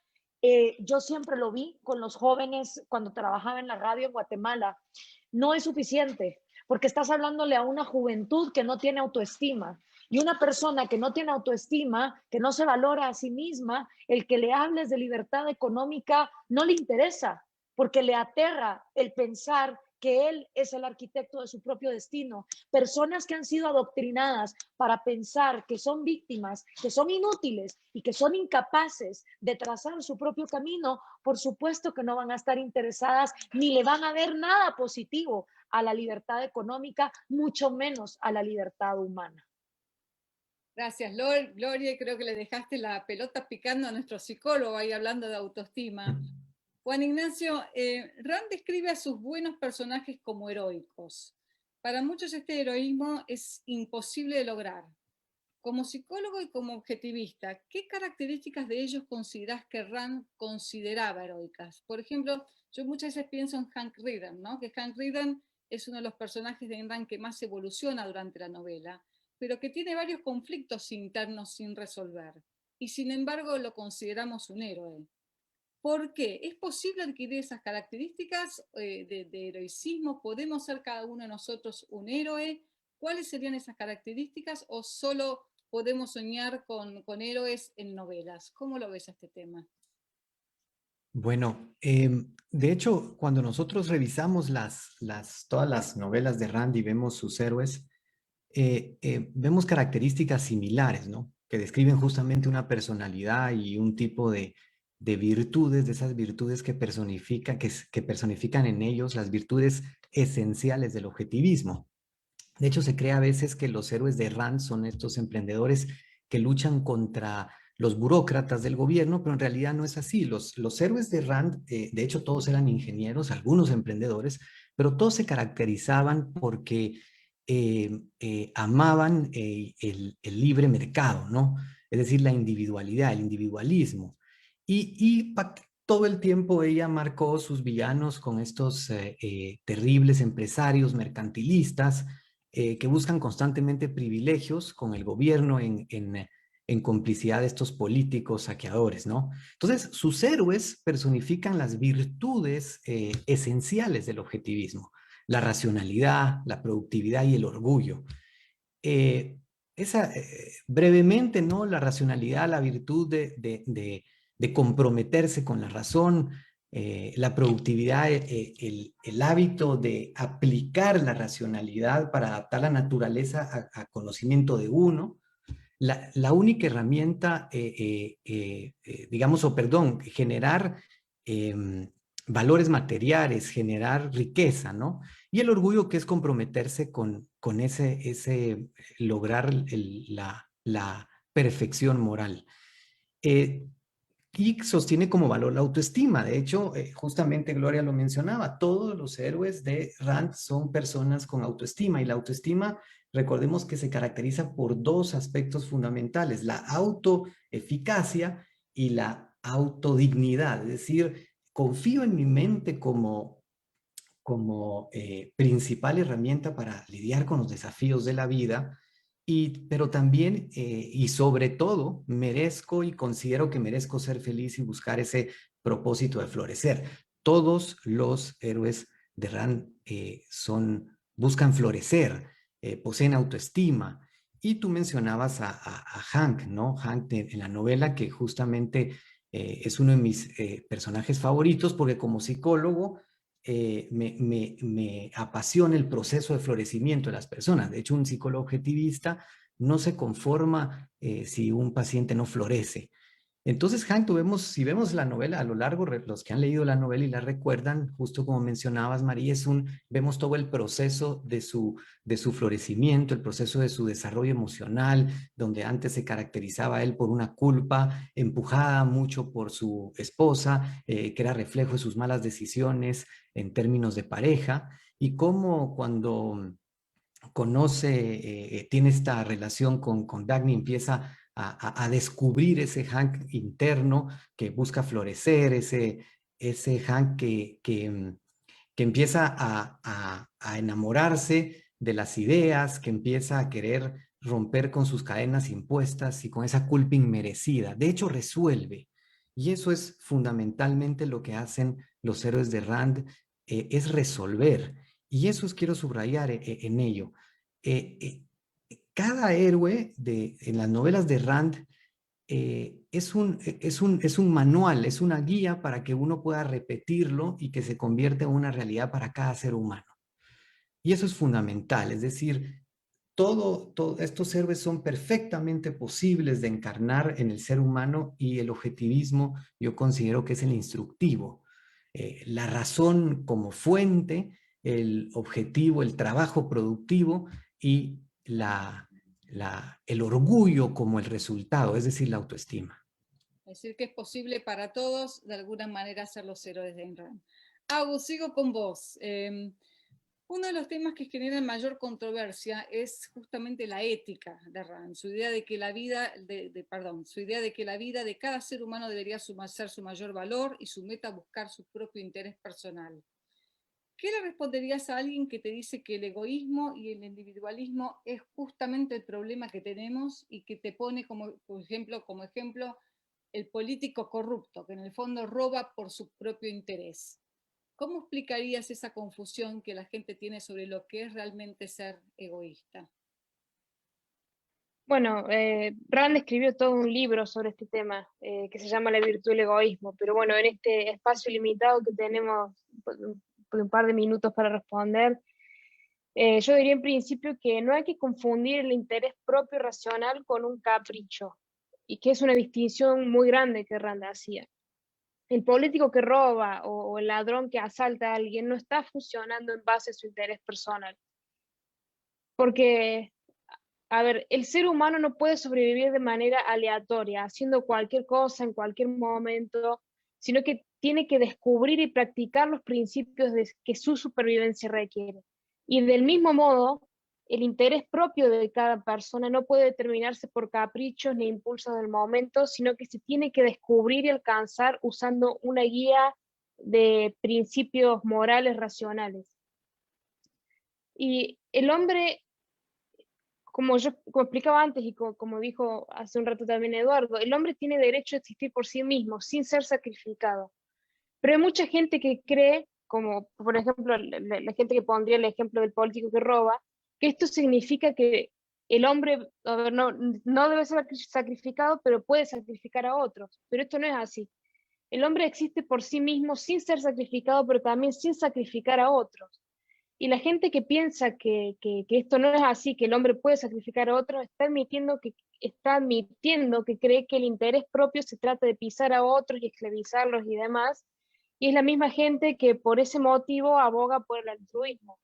yo siempre lo vi con los jóvenes cuando trabajaba en la radio en Guatemala, no es suficiente, porque estás hablándole a una juventud que no tiene autoestima. Y una persona que no tiene autoestima, que no se valora a sí misma, el que le hables de libertad económica no le interesa, porque le aterra el pensar que él es el arquitecto de su propio destino. Personas que han sido adoctrinadas para pensar que son víctimas, que son inútiles y que son incapaces de trazar su propio camino, por supuesto que no van a estar interesadas ni le van a ver nada positivo a la libertad económica, mucho menos a la libertad humana. Gracias, Gloria. Creo que le dejaste la pelota picando a nuestro psicólogo ahí hablando de autoestima. Juan Ignacio, Rand describe a sus buenos personajes como heroicos. Para muchos este heroísmo es imposible de lograr. Como psicólogo y como objetivista, ¿qué características de ellos considerás que Rand consideraba heroicas? Por ejemplo, yo muchas veces pienso en Hank Reader, ¿no? Que Hank Reader es uno de los personajes de Ayn Rand que más evoluciona durante la novela, pero que tiene varios conflictos internos sin resolver. Y sin embargo lo consideramos un héroe. ¿Por qué? ¿Es posible adquirir esas características de heroicismo? ¿Podemos ser cada uno de nosotros un héroe? ¿Cuáles serían esas características? ¿O solo podemos soñar con héroes en novelas? ¿Cómo lo ves a este tema? Bueno, de hecho, cuando nosotros revisamos todas las novelas de Rand y vemos sus héroes, vemos características similares, ¿no? Que describen justamente una personalidad y un tipo de virtudes, de esas virtudes que personifican en ellos las virtudes esenciales del objetivismo. De hecho, se cree a veces que los héroes de Rand son estos emprendedores que luchan contra los burócratas del gobierno, pero en realidad no es así. Los héroes de Rand, de hecho, todos eran ingenieros, algunos emprendedores, pero todos se caracterizaban porque amaban el libre mercado, ¿no? Es decir, la individualidad, el individualismo. Y todo el tiempo ella marcó sus villanos con estos terribles empresarios mercantilistas que buscan constantemente privilegios con el gobierno en complicidad de estos políticos saqueadores, ¿no? Entonces, sus héroes personifican las virtudes esenciales del objetivismo, la racionalidad, la productividad y el orgullo. Brevemente, ¿no? La racionalidad, la virtud de comprometerse con la razón, la productividad, el hábito de aplicar la racionalidad para adaptar la naturaleza a conocimiento de uno. La única herramienta, digamos, generar valores materiales, generar riqueza, ¿no? Y el orgullo, que es comprometerse con lograr la perfección moral. Y sostiene como valor la autoestima. De hecho, justamente Gloria lo mencionaba, todos los héroes de Rand son personas con autoestima, y la autoestima recordemos que se caracteriza por dos aspectos fundamentales, la autoeficacia y la autodignidad, es decir, confío en mi mente como principal herramienta para lidiar con los desafíos de la vida, pero también y sobre todo merezco y considero que merezco ser feliz y buscar ese propósito de florecer. Todos los héroes de Rand buscan florecer, poseen autoestima. Y tú mencionabas a Hank, ¿no? Hank en la novela, que justamente es uno de mis personajes favoritos, porque como psicólogo me apasiona el proceso de florecimiento de las personas. De hecho, un psicólogo objetivista no se conforma si un paciente no florece. Entonces, Hank, si vemos la novela a lo largo, los que han leído la novela y la recuerdan, justo como mencionabas, María, vemos todo el proceso de su florecimiento, el proceso de su desarrollo emocional, donde antes se caracterizaba él por una culpa, empujada mucho por su esposa, que era reflejo de sus malas decisiones en términos de pareja, y cómo cuando tiene esta relación con Dagny, empieza a descubrir ese Hank interno que busca florecer, ese Hank que empieza a enamorarse de las ideas, que empieza a querer romper con sus cadenas impuestas y con esa culpa inmerecida. De hecho, resuelve. Y eso es fundamentalmente lo que hacen los héroes de Rand, es resolver. Y eso quiero subrayar en ello. Cada héroe en las novelas de Rand es un manual, es una guía para que uno pueda repetirlo y que se convierta en una realidad para cada ser humano. Y eso es fundamental, es decir, estos héroes son perfectamente posibles de encarnar en el ser humano, y el objetivismo yo considero que es el instructivo. La razón como fuente, el objetivo, el trabajo productivo, y el orgullo como el resultado, es decir, la autoestima. Es decir, que es posible para todos, de alguna manera, ser los héroes de Ayn Rand. Agus, sigo con vos. Uno de los temas que generan mayor controversia es justamente la ética de Rand, su idea de que la vida, su idea de que la vida de cada ser humano debería ser su mayor valor y su meta buscar su propio interés personal. ¿Qué le responderías a alguien que te dice que el egoísmo y el individualismo es justamente el problema que tenemos, y que te pone como ejemplo el político corrupto, que en el fondo roba por su propio interés? ¿Cómo explicarías esa confusión que la gente tiene sobre lo que es realmente ser egoísta? Bueno, Rand escribió todo un libro sobre este tema que se llama La virtud del egoísmo, pero bueno, en este espacio limitado que tenemos, un par de minutos para responder, yo diría en principio que no hay que confundir el interés propio racional con un capricho, y que es una distinción muy grande que Rand hacía. El político que roba o el ladrón que asalta a alguien no está funcionando en base a su interés personal. Porque, a ver, el ser humano no puede sobrevivir de manera aleatoria, haciendo cualquier cosa en cualquier momento, sino que tiene que descubrir y practicar los principios que su supervivencia requiere. Y del mismo modo, el interés propio de cada persona no puede determinarse por caprichos ni impulsos del momento, sino que se tiene que descubrir y alcanzar usando una guía de principios morales racionales. Y el hombre, como explicaba antes y como dijo hace un rato también Eduardo, el hombre tiene derecho a existir por sí mismo, sin ser sacrificado. Pero hay mucha gente que cree, como por ejemplo la gente que pondría el ejemplo del político que roba, que esto significa que el hombre, a ver, no debe ser sacrificado, pero puede sacrificar a otros. Pero esto no es así. El hombre existe por sí mismo sin ser sacrificado, pero también sin sacrificar a otros. Y la gente que piensa que esto no es así, que el hombre puede sacrificar a otros, está admitiendo que cree que el interés propio se trata de pisar a otros y esclavizarlos y demás. Y es la misma gente que por ese motivo aboga por el altruismo.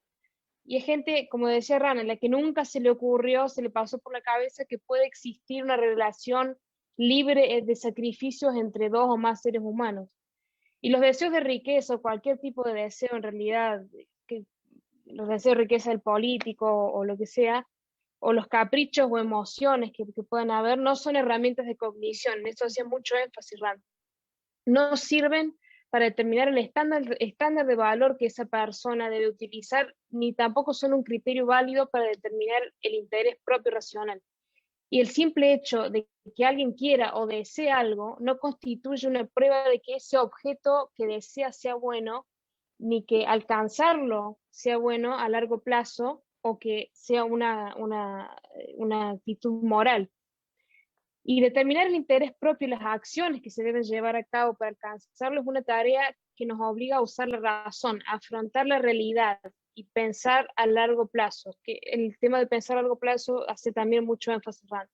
Y es gente, como decía Rand, a la que nunca se le ocurrió, se le pasó por la cabeza que puede existir una relación libre de sacrificios entre dos o más seres humanos. Y los deseos de riqueza o cualquier tipo de deseo, en realidad, los deseos de riqueza del político o lo que sea, o los caprichos o emociones que puedan haber no son herramientas de cognición. En eso hacía mucho énfasis Rand. No sirven para determinar el estándar de valor que esa persona debe utilizar, ni tampoco son un criterio válido para determinar el interés propio racional. Y el simple hecho de que alguien quiera o desee algo no constituye una prueba de que ese objeto que desea sea bueno, ni que alcanzarlo sea bueno a largo plazo o que sea una actitud moral. Y determinar el interés propio y las acciones que se deben llevar a cabo para alcanzarlo es una tarea que nos obliga a usar la razón, a afrontar la realidad y pensar a largo plazo, que el tema de pensar a largo plazo hace también mucho énfasis Rand.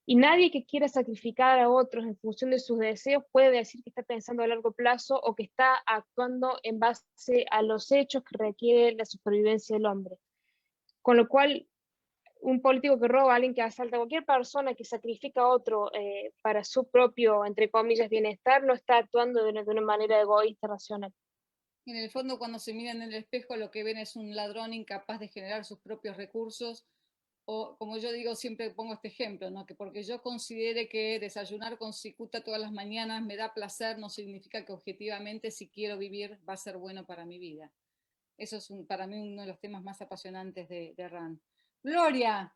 Y nadie que quiera sacrificar a otros en función de sus deseos puede decir que está pensando a largo plazo o que está actuando en base a los hechos que requiere la supervivencia del hombre. Con lo cual, un político que roba, alguien que asalta, cualquier persona que sacrifica a otro para su propio, entre comillas, bienestar, no está actuando de una manera egoísta, racional. En el fondo, cuando se miran en el espejo, lo que ven es un ladrón incapaz de generar sus propios recursos, o como yo digo, siempre pongo este ejemplo, ¿no? Que porque yo considere que desayunar con cicuta todas las mañanas me da placer, no significa que objetivamente si quiero vivir va a ser bueno para mi vida. Eso es para mí uno de los temas más apasionantes de Rand. Gloria,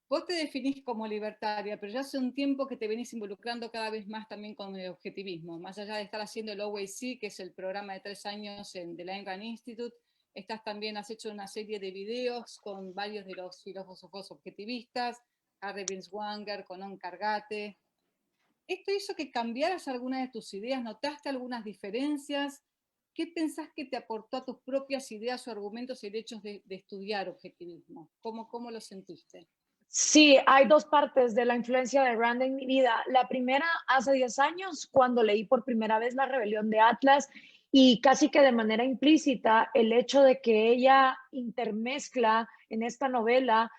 vos te definís como libertaria, pero ya hace un tiempo que te venís involucrando cada vez más también con el objetivismo. Más allá de estar haciendo el OAC, que es el programa de 3 años del Ayn Rand Institute, has hecho una serie de videos con varios de los filósofos objetivistas, Harry Binswanger, Conon Cargate. ¿Esto hizo que cambiaras alguna de tus ideas? ¿Notaste algunas diferencias? ¿Qué pensás que te aportó a tus propias ideas o argumentos el hecho de estudiar objetivismo? ¿Cómo lo sentiste? Sí, hay dos partes de la influencia de Rand en mi vida. La primera, hace 10 años, cuando leí por primera vez La Rebelión de Atlas y casi que de manera implícita el hecho de que ella intermezcla en esta novela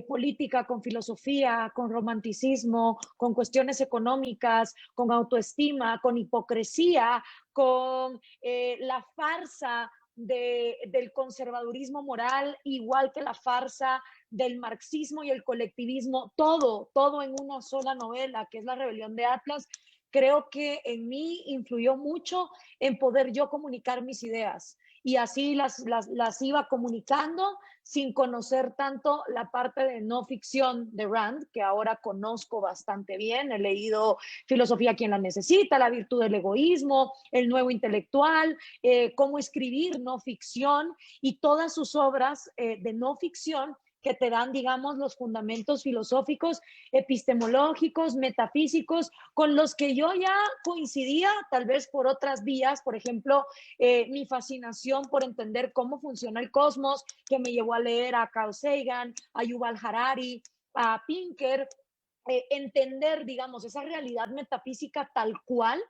política con filosofía, con romanticismo, con cuestiones económicas, con autoestima, con hipocresía, con la farsa del conservadurismo moral, igual que la farsa del marxismo y el colectivismo, todo en una sola novela, que es La Rebelión de Atlas, creo que en mí influyó mucho en poder yo comunicar mis ideas. Y así las iba comunicando sin conocer tanto la parte de no ficción de Rand, que ahora conozco bastante bien. He leído Filosofía quien la necesita, La virtud del egoísmo, El nuevo intelectual, cómo escribir no ficción y todas sus obras de no ficción que te dan, digamos, los fundamentos filosóficos, epistemológicos, metafísicos, con los que yo ya coincidía, tal vez por otras vías, por ejemplo, mi fascinación por entender cómo funciona el cosmos, que me llevó a leer a Carl Sagan, a Yuval Harari, a Pinker, entender, digamos, esa realidad metafísica tal cual,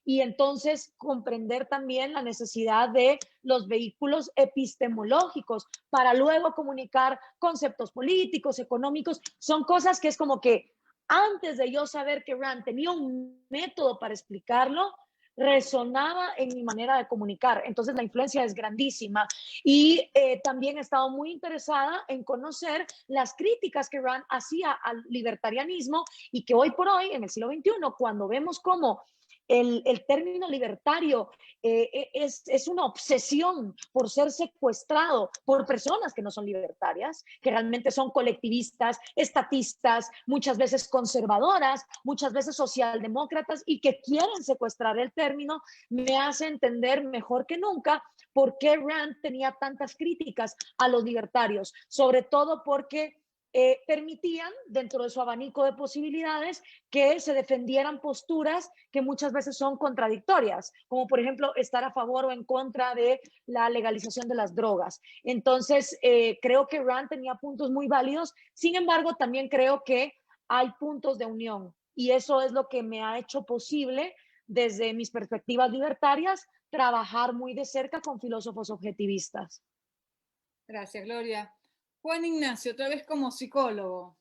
y entonces comprender también la necesidad de los vehículos epistemológicos para luego comunicar conceptos políticos, económicos. Son cosas que es como que antes de yo saber que Rand tenía un método para explicarlo, resonaba en mi manera de comunicar. Entonces la influencia es grandísima y también he estado muy interesada en conocer las críticas que Rand hacía al libertarianismo y que hoy por hoy, en el siglo XXI, cuando vemos cómo el término libertario es una obsesión por ser secuestrado por personas que no son libertarias, que realmente son colectivistas, estatistas, muchas veces conservadoras, muchas veces socialdemócratas y que quieren secuestrar el término, me hace entender mejor que nunca por qué Rand tenía tantas críticas a los libertarios, sobre todo porque permitían, dentro de su abanico de posibilidades, que se defendieran posturas que muchas veces son contradictorias, como por ejemplo estar a favor o en contra de la legalización de las drogas. Entonces, creo que Rand tenía puntos muy válidos, sin embargo, también creo que hay puntos de unión y eso es lo que me ha hecho posible, desde mis perspectivas libertarias, trabajar muy de cerca con filósofos objetivistas. Gracias, Gloria. Juan Ignacio, otra vez como psicólogo.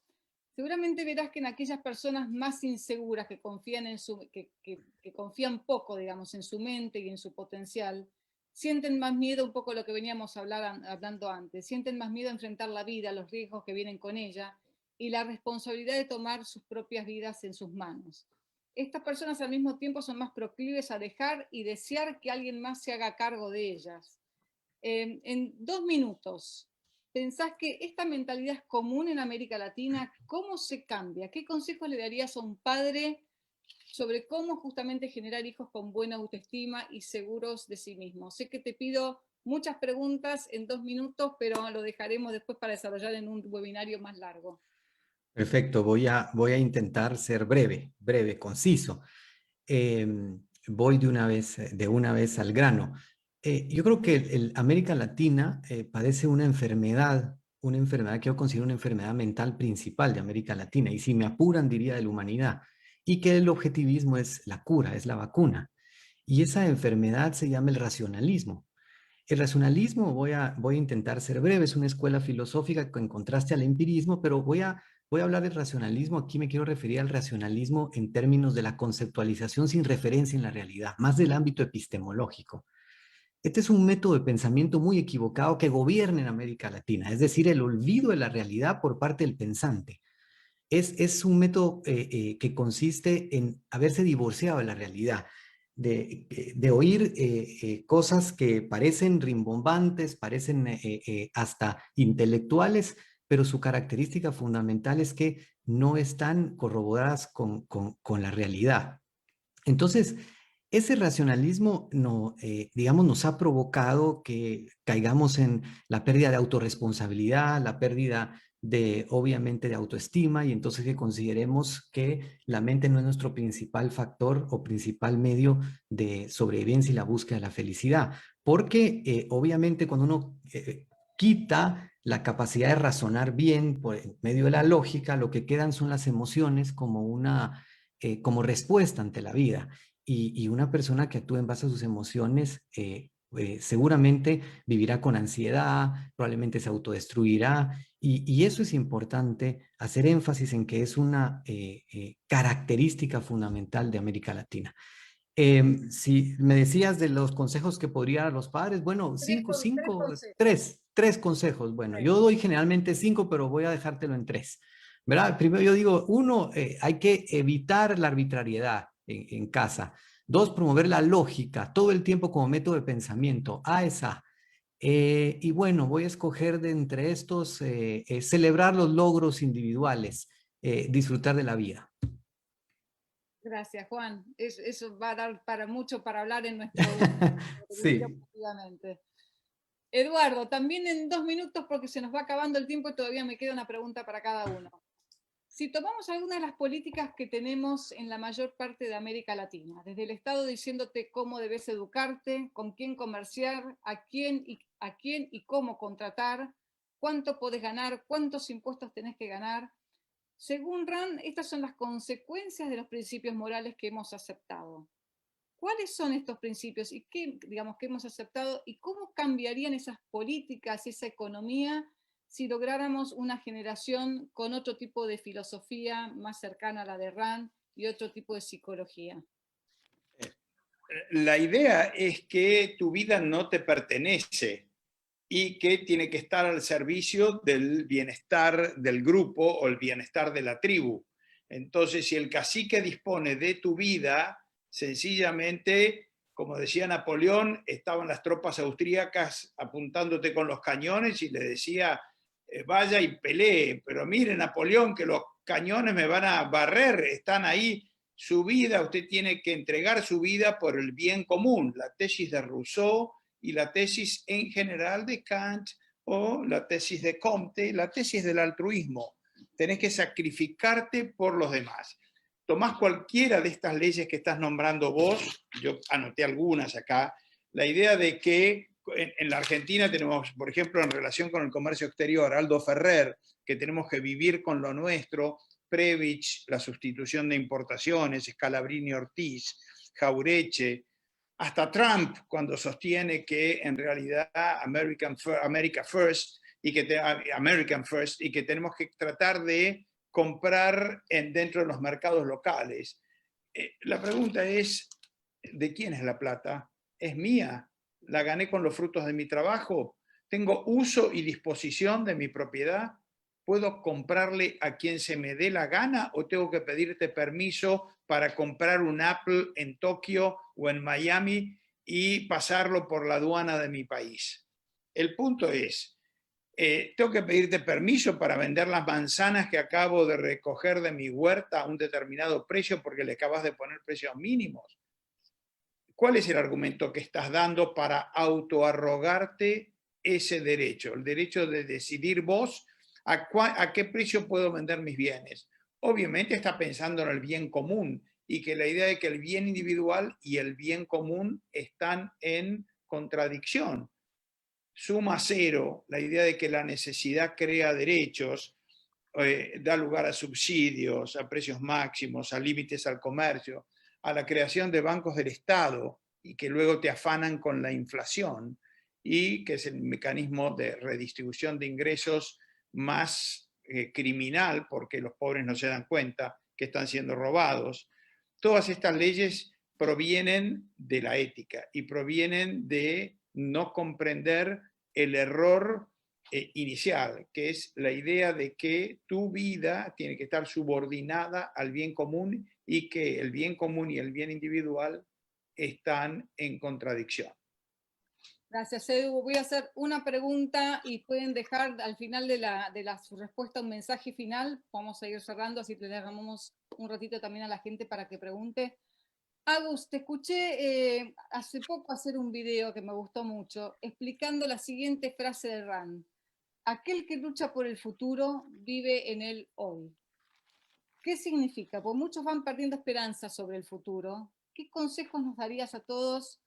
Seguramente verás que en aquellas personas más inseguras que confían, que confían poco, digamos, en su mente y en su potencial, sienten más miedo, un poco lo que veníamos hablando antes, sienten más miedo a enfrentar la vida, los riesgos que vienen con ella y la responsabilidad de tomar sus propias vidas en sus manos. Estas personas al mismo tiempo son más proclives a dejar y desear que alguien más se haga cargo de ellas. En 2 minutos, ¿pensás que esta mentalidad es común en América Latina? ¿Cómo se cambia? ¿Qué consejos le darías a un padre sobre cómo justamente generar hijos con buena autoestima y seguros de sí mismos? Sé que te pido muchas preguntas en 2 minutos, pero lo dejaremos después para desarrollar en un webinario más largo. Perfecto, voy a intentar ser breve, conciso. Voy de una vez al grano. Yo creo que América Latina padece una enfermedad que yo considero una enfermedad mental principal de América Latina, y si me apuran diría de la humanidad, y que el objetivismo es la cura, es la vacuna. Y esa enfermedad se llama el racionalismo. El racionalismo, voy a intentar ser breve, es una escuela filosófica en contraste al empirismo, pero voy a hablar del racionalismo. Aquí me quiero referir al racionalismo en términos de la conceptualización sin referencia en la realidad, más del ámbito epistemológico. Este es un método de pensamiento muy equivocado que gobierna en América Latina, es decir, el olvido de la realidad por parte del pensante. Es un método que consiste en haberse divorciado de la realidad, de oír cosas que parecen rimbombantes, parecen hasta intelectuales, pero su característica fundamental es que no están corroboradas con la realidad. Entonces, ese racionalismo digamos, nos ha provocado que caigamos en la pérdida de autorresponsabilidad, la pérdida obviamente, de autoestima, y entonces que consideremos que la mente no es nuestro principal factor o principal medio de sobrevivencia y la búsqueda de la felicidad. Porque obviamente cuando uno quita la capacidad de razonar bien por medio de la lógica, lo que quedan son las emociones como respuesta ante la vida. Y una persona que actúa en base a sus emociones seguramente vivirá con ansiedad, probablemente se autodestruirá, y eso es importante, hacer énfasis en que es una característica fundamental de América Latina. Si me decías de los consejos que podría dar a los padres, bueno, tres consejos. Bueno, yo doy generalmente 5, pero voy a dejártelo en 3. ¿Verdad? Primero yo digo, 1, hay que evitar la arbitrariedad en casa. 2, promover la lógica todo el tiempo como método de pensamiento. A es A. Y bueno, voy a escoger de entre estos, celebrar los logros individuales, disfrutar de la vida. Gracias, Juan. Eso va a dar para mucho para hablar en nuestro Sí. efectivamente. Eduardo, también en 2 minutos porque se nos va acabando el tiempo y todavía me queda una pregunta para cada uno. Si tomamos algunas de las políticas que tenemos en la mayor parte de América Latina, desde el Estado diciéndote cómo debes educarte, con quién comerciar, a quién y cómo contratar, cuánto podés ganar, cuántos impuestos tenés que ganar. Según Rand, estas son las consecuencias de los principios morales que hemos aceptado. ¿Cuáles son estos principios y qué, digamos, que hemos aceptado y cómo cambiarían esas políticas y esa economía si lográramos una generación con otro tipo de filosofía más cercana a la de Rand y otro tipo de psicología? La idea es que tu vida no te pertenece y que tiene que estar al servicio del bienestar del grupo o el bienestar de la tribu. Entonces, si el cacique dispone de tu vida, sencillamente, como decía Napoleón, estaban las tropas austríacas apuntándote con los cañones y le decía, vaya y pelee, pero mire, Napoleón, que los cañones me van a barrer, están ahí. Su vida, usted tiene que entregar su vida por el bien común. La tesis de Rousseau y la tesis en general de Kant, o la tesis de Comte, la tesis del altruismo. Tenés que sacrificarte por los demás. Tomás cualquiera de estas leyes que estás nombrando vos, yo anoté algunas acá, la idea de que en la Argentina tenemos, por ejemplo, en relación con el comercio exterior, Aldo Ferrer, que tenemos que vivir con lo nuestro, Previch, la sustitución de importaciones, Scalabrini Ortiz, Jaureche, hasta Trump cuando sostiene que en realidad America First y que tenemos que tratar de comprar dentro de los mercados locales. La pregunta es, ¿de quién es la plata? ¿Es mía? ¿La gané con los frutos de mi trabajo? ¿Tengo uso y disposición de mi propiedad? ¿Puedo comprarle a quien se me dé la gana o tengo que pedirte permiso para comprar un Apple en Tokio o en Miami y pasarlo por la aduana de mi país? El punto es, tengo que pedirte permiso para vender las manzanas que acabo de recoger de mi huerta a un determinado precio porque le acabas de poner precios mínimos. ¿Cuál es el argumento que estás dando para autoarrogarte ese derecho? El derecho de decidir vos a qué precio puedo vender mis bienes. Obviamente está pensando en el bien común y que la idea de que el bien individual y el bien común están en contradicción. Suma cero la idea de que la necesidad crea derechos, da lugar a subsidios, a precios máximos, a límites al comercio, a la creación de bancos del Estado y que luego te afanan con la inflación y que es el mecanismo de redistribución de ingresos más criminal porque los pobres no se dan cuenta que están siendo robados. Todas estas leyes provienen de la ética y provienen de no comprender el error inicial, que es la idea de que tu vida tiene que estar subordinada al bien común y que el bien común y el bien individual están en contradicción. Gracias, Edu. Voy a hacer una pregunta y pueden dejar al final de su respuesta un mensaje final. Vamos a ir cerrando, así le dejamos un ratito también a la gente para que pregunte. Agus, te escuché hace poco hacer un video que me gustó mucho, explicando la siguiente frase de Rand. Aquel que lucha por el futuro vive en el hoy. ¿Qué significa? Pues muchos van perdiendo esperanza sobre el futuro. ¿Qué consejos nos darías a todos,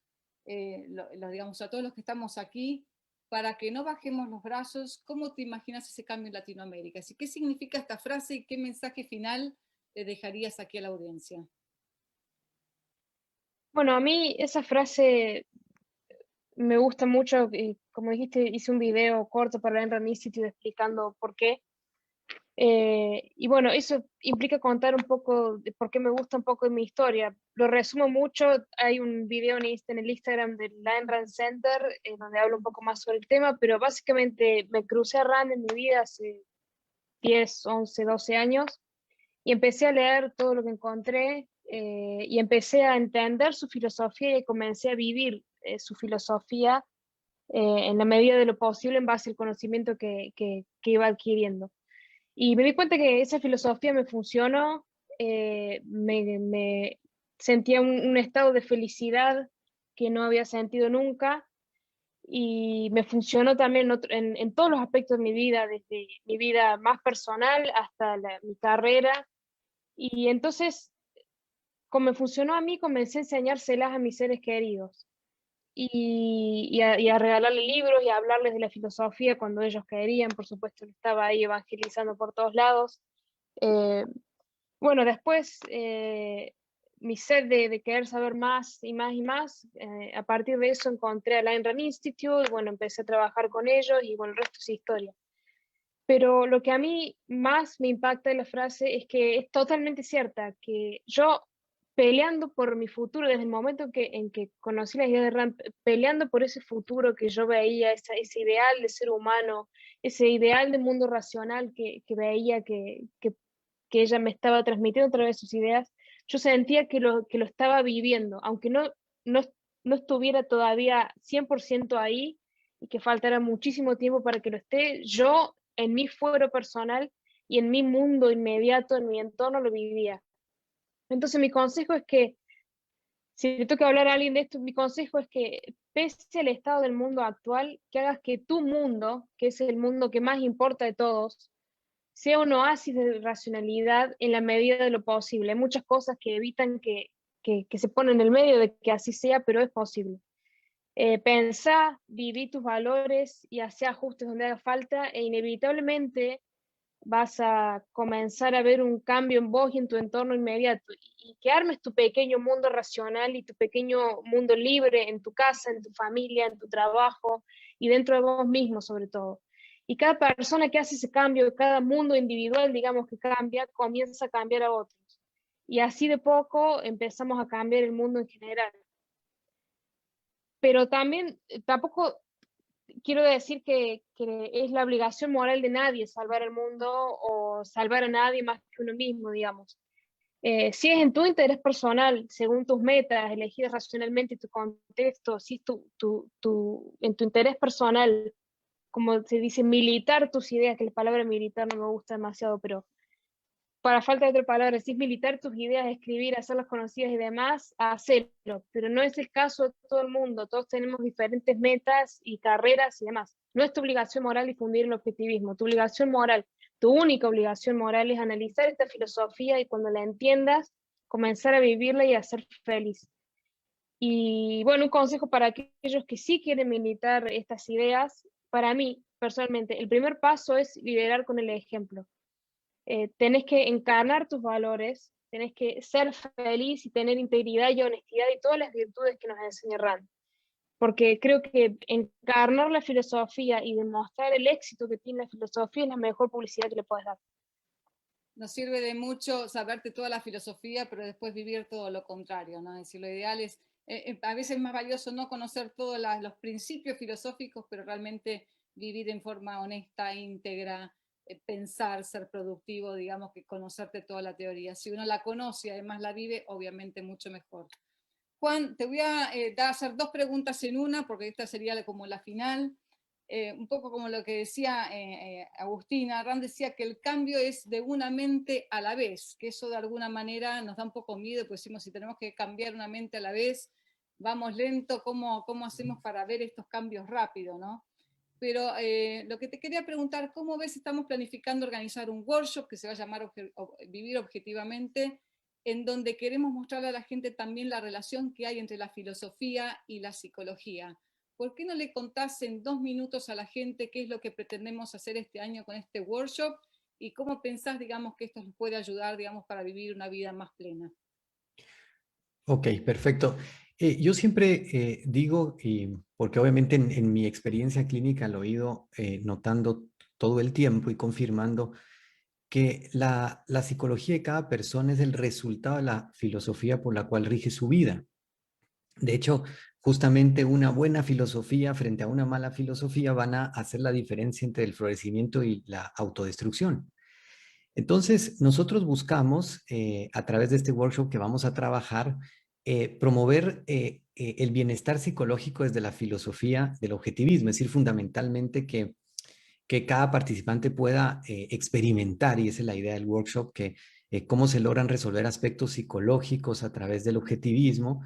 digamos, a todos los que estamos aquí, para que no bajemos los brazos? ¿Cómo te imaginas ese cambio en Latinoamérica? Así, ¿qué significa esta frase y qué mensaje final le dejarías aquí a la audiencia? Bueno, a mí esa frase me gusta mucho. Como dijiste, hice un video corto para el Enron Institute explicando por qué. Y bueno, eso implica contar un poco de por qué me gusta un poco de mi historia. Lo resumo mucho, hay un video en el Instagram del Ayn Rand Center donde hablo un poco más sobre el tema, pero básicamente me crucé a Rand en mi vida hace 10, 11, 12 años y empecé a leer todo lo que encontré y empecé a entender su filosofía y comencé a vivir su filosofía en la medida de lo posible en base al conocimiento que iba adquiriendo. Y me di cuenta que esa filosofía me funcionó, me sentía un estado de felicidad que no había sentido nunca y me funcionó también en todos los aspectos de mi vida, desde mi vida más personal hasta mi carrera. Y entonces, como me funcionó a mí, comencé a enseñárselas a mis seres queridos y a regalarle libros y a hablarles de la filosofía cuando ellos querían. Por supuesto, estaba ahí evangelizando por todos lados. Bueno, después mi sed de querer saber más y más y más, a partir de eso encontré al Ayn Rand Institute, bueno, empecé a trabajar con ellos y bueno, el resto es historia. Pero lo que a mí más me impacta de la frase es que es totalmente cierta, que yo peleando por mi futuro, desde el momento en que conocí la idea de Rand, peleando por ese futuro que yo veía, ese ideal de ser humano, ese ideal de mundo racional que veía que ella me estaba transmitiendo a través de sus ideas, yo sentía que lo estaba viviendo, aunque no estuviera todavía 100% ahí y que faltara muchísimo tiempo para que lo esté, yo en mi fuero personal y en mi mundo inmediato, en mi entorno, lo vivía. Entonces mi consejo es que, si le toca hablar a alguien de esto, mi consejo es que pese al estado del mundo actual, que hagas que tu mundo, que es el mundo que más importa de todos, sea un oasis de racionalidad en la medida de lo posible. Hay muchas cosas que evitan que se ponen en el medio de que así sea, pero es posible. Pensá, viví tus valores y hacé ajustes donde haga falta e inevitablemente vas a comenzar a ver un cambio en vos y en tu entorno inmediato y que armes tu pequeño mundo racional y tu pequeño mundo libre en tu casa, en tu familia, en tu trabajo y dentro de vos mismo sobre todo. Y cada persona que hace ese cambio, cada mundo individual, digamos, que cambia, comienza a cambiar a otros. Y así de poco empezamos a cambiar el mundo en general. pero también tampoco quiero decir que es la obligación moral de nadie salvar el mundo o salvar a nadie más que uno mismo, digamos. Si es en tu interés personal, según tus metas, elegidas racionalmente y tu contexto, si es en tu interés personal, como se dice, militar tus ideas, que la palabra militar no me gusta demasiado, pero para falta de otra palabra, si es militar tus ideas, escribir, hacerlas conocidas y demás, hacerlo, pero no es el caso de todo el mundo, todos tenemos diferentes metas y carreras y demás. No es tu obligación moral difundir el objetivismo, tu obligación moral, tu única obligación moral es analizar esta filosofía y cuando la entiendas, comenzar a vivirla y a ser feliz. Y bueno, un consejo para aquellos que sí quieren militar estas ideas, para mí, personalmente, el primer paso es liderar con el ejemplo. Tenés que encarnar tus valores, tenés que ser feliz y tener integridad y honestidad y todas las virtudes que nos enseña Rand. Porque creo que encarnar la filosofía y demostrar el éxito que tiene la filosofía es la mejor publicidad que le puedes dar. Nos sirve de mucho saberte toda la filosofía, pero después vivir todo lo contrario, ¿no? Es decir, lo ideal es, a veces es más valioso no conocer todos los principios filosóficos, pero realmente vivir en forma honesta, íntegra, pensar, ser productivo, digamos, que conocerte toda la teoría. Si uno la conoce y además la vive, obviamente mucho mejor. Juan, te voy a hacer dos preguntas en una, porque esta sería como la final. Un poco como lo que decía Agustina, Rand decía que el cambio es de una mente a la vez, que eso de alguna manera nos da un poco miedo, pues decimos, si tenemos que cambiar una mente a la vez, vamos lento, ¿cómo hacemos para ver estos cambios rápido, ¿no? Pero lo que te quería preguntar, ¿cómo ves? Estamos planificando organizar un workshop que se va a llamar Vivir Objetivamente, en donde queremos mostrarle a la gente también la relación que hay entre la filosofía y la psicología. ¿Por qué no le contás en 2 minutos a la gente qué es lo que pretendemos hacer este año con este workshop y cómo pensás, digamos, que esto nos puede ayudar, digamos, para vivir una vida más plena? Ok, perfecto. Yo siempre digo, y porque obviamente en mi experiencia clínica lo he ido notando todo el tiempo y confirmando, que la psicología de cada persona es el resultado de la filosofía por la cual rige su vida. De hecho, justamente una buena filosofía frente a una mala filosofía van a hacer la diferencia entre el florecimiento y la autodestrucción. Entonces, nosotros buscamos, a través de este workshop que vamos a trabajar, promover el bienestar psicológico desde la filosofía del objetivismo, es decir, fundamentalmente que cada participante pueda experimentar, y esa es la idea del workshop, que cómo se logran resolver aspectos psicológicos a través del objetivismo,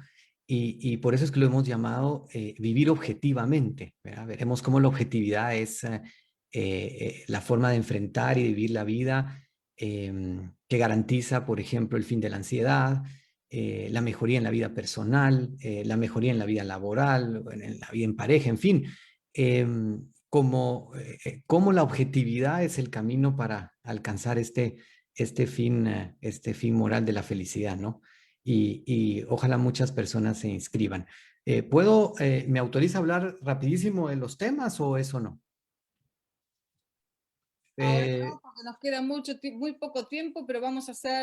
y por eso es que lo hemos llamado vivir objetivamente, ¿verdad? Veremos cómo la objetividad es la forma de enfrentar y vivir la vida que garantiza, por ejemplo, el fin de la ansiedad, la mejoría en la vida personal, la mejoría en la vida laboral, en la vida en pareja, en fin. Cómo la objetividad es el camino para alcanzar este fin moral de la felicidad, ¿no? Y ojalá muchas personas se inscriban. ¿Me autoriza hablar rapidísimo de los temas o eso no? Ahora no, porque nos queda muy poco tiempo, pero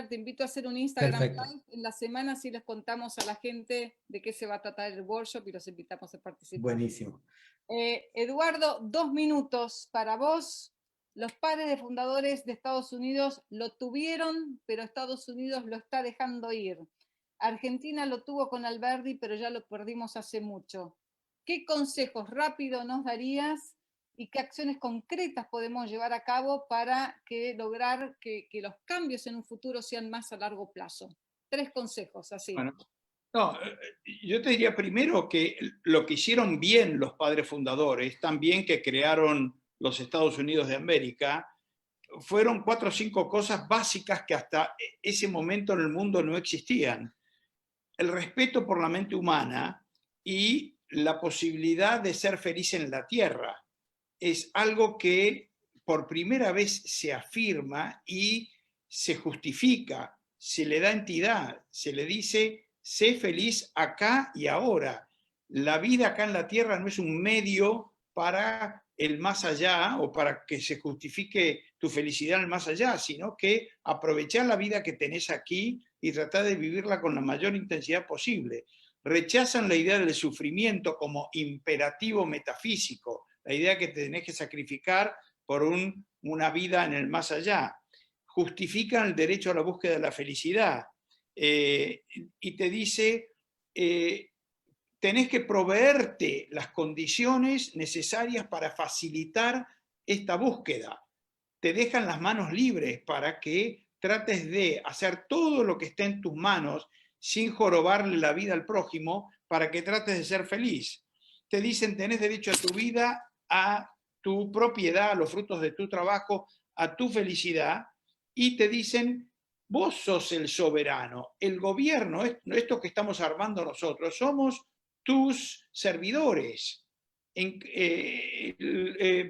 te invito a hacer un Instagram Perfecto. Live en la semana, así les contamos a la gente de qué se va a tratar el workshop y los invitamos a participar. Buenísimo. Eduardo, 2 minutos para vos. Los padres de fundadores de Estados Unidos lo tuvieron, pero Estados Unidos lo está dejando ir. Argentina lo tuvo con Alberdi, pero ya lo perdimos hace mucho. ¿Qué consejos rápidos nos darías y qué acciones concretas podemos llevar a cabo para lograr que los cambios en un futuro sean más a largo plazo? 3 consejos, así. Bueno, no, yo te diría primero que lo que hicieron bien los padres fundadores, también que crearon los Estados Unidos de América, fueron 4 o 5 cosas básicas que hasta ese momento en el mundo no existían. El respeto por la mente humana y la posibilidad de ser feliz en la tierra. Es algo que por primera vez se afirma y se justifica, se le da entidad, se le dice, sé feliz acá y ahora. La vida acá en la tierra no es un medio para el más allá o para que se justifique tu felicidad en el más allá, sino que aprovechar la vida que tenés aquí y tratar de vivirla con la mayor intensidad posible. rechazan la idea del sufrimiento como imperativo metafísico, la idea que te tenés que sacrificar por una vida en el más allá. Justifican el derecho a la búsqueda de la felicidad y te dice, tenés que proveerte las condiciones necesarias para facilitar esta búsqueda. Te dejan las manos libres para que trates de hacer todo lo que esté en tus manos sin jorobarle la vida al prójimo para que trates de ser feliz. Te dicen, tenés derecho a tu vida, a tu propiedad, a los frutos de tu trabajo, a tu felicidad, y te dicen, vos sos el soberano, el gobierno, esto que estamos armando nosotros, somos tus servidores.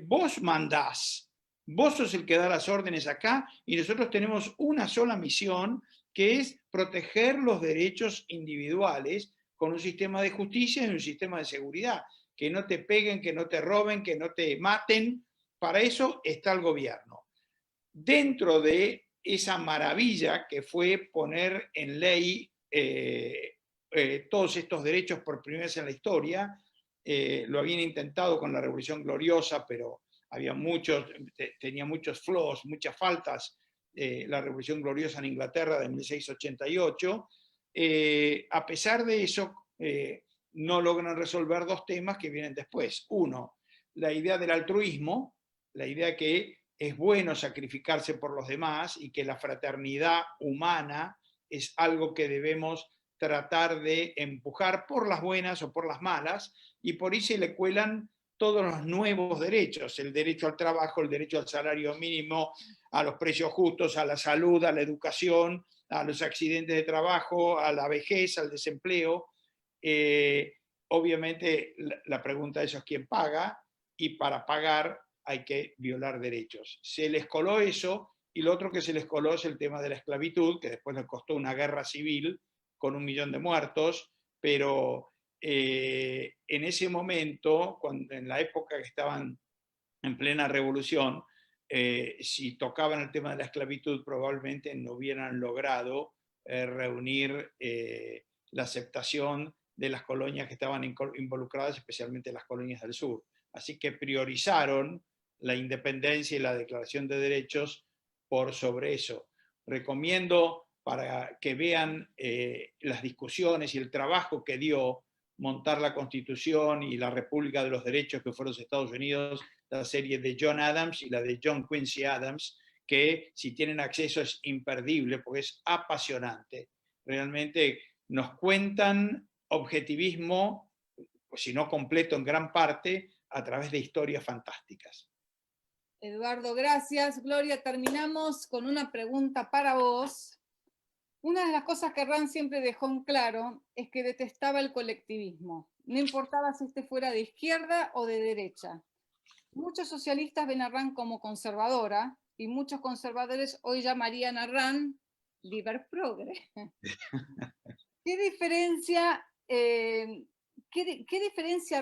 Vos mandás, vos sos el que da las órdenes acá, y nosotros tenemos una sola misión, que es proteger los derechos individuales con un sistema de justicia y un sistema de seguridad. Que no te peguen, que no te roben, que no te maten. Para eso está el gobierno. Dentro de esa maravilla que fue poner en ley todos estos derechos por primera vez en la historia, lo habían intentado con la Revolución Gloriosa, pero tenía muchos flaws, muchas faltas, la Revolución Gloriosa en Inglaterra de 1688. A pesar de eso, no logran resolver dos temas que vienen después. Uno, la idea del altruismo, la idea que es bueno sacrificarse por los demás y que la fraternidad humana es algo que debemos tratar de empujar por las buenas o por las malas, y por ahí se le cuelan todos los nuevos derechos, el derecho al trabajo, el derecho al salario mínimo, a los precios justos, a la salud, a la educación, a los accidentes de trabajo, a la vejez, al desempleo. Obviamente la pregunta de eso es quién paga, y para pagar hay que violar derechos. Se les coló eso, y lo otro que se les coló es el tema de la esclavitud, que después les costó una guerra civil con 1 millón de muertos, pero en ese momento, en la época que estaban en plena revolución, si tocaban el tema de la esclavitud, probablemente no hubieran logrado reunir la aceptación de las colonias que estaban involucradas, especialmente las colonias del sur. Así que priorizaron la independencia y la declaración de derechos por sobre eso. Recomiendo, para que vean las discusiones y el trabajo que dio montar la Constitución y la República de los Derechos, que fueron los Estados Unidos, la serie de John Adams y la de John Quincy Adams, que si tienen acceso es imperdible porque es apasionante. Realmente nos cuentan objetivismo, si no completo en gran parte, a través de historias fantásticas. Eduardo, gracias. Gloria, terminamos con una pregunta para vos. Una de las cosas que Rand siempre dejó en claro es que detestaba el colectivismo. No importaba si este fuera de izquierda o de derecha. Muchos socialistas ven a Rand como conservadora, y muchos conservadores hoy llamarían a Rand liber progre. ¿Qué diferencia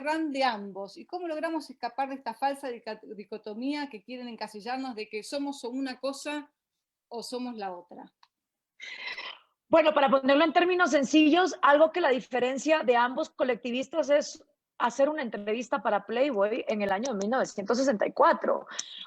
Rand de ambos? ¿Y cómo logramos escapar de esta falsa dicotomía que quieren encasillarnos de que somos una cosa o somos la otra? Bueno, para ponerlo en términos sencillos, algo que la diferencia de ambos colectivistas es hacer una entrevista para Playboy en el año 1964,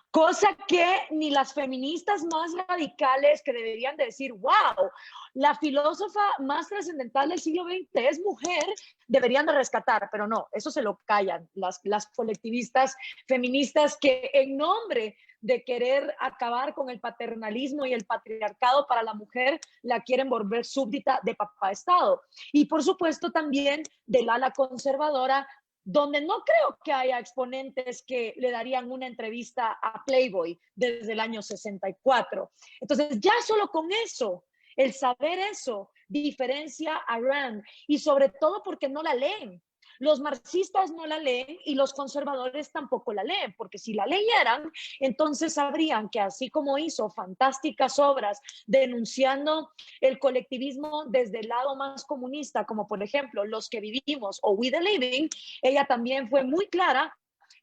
cosa que ni las feministas más radicales, que deberían de decir, wow, la filósofa más trascendental del siglo XX es mujer, deberían de rescatar, pero no, eso se lo callan las colectivistas feministas que en nombre de querer acabar con el paternalismo y el patriarcado para la mujer, la quieren volver súbdita de papá Estado. Y por supuesto también del ala conservadora, donde no creo que haya exponentes que le darían una entrevista a Playboy desde el año 64. Entonces, ya solo con eso, el saber eso, diferencia a Rand, y sobre todo porque no la leen. Los marxistas no la leen y los conservadores tampoco la leen, porque si la leyeran, entonces sabrían que así como hizo fantásticas obras denunciando el colectivismo desde el lado más comunista, como por ejemplo Los que vivimos o We the Living, ella también fue muy clara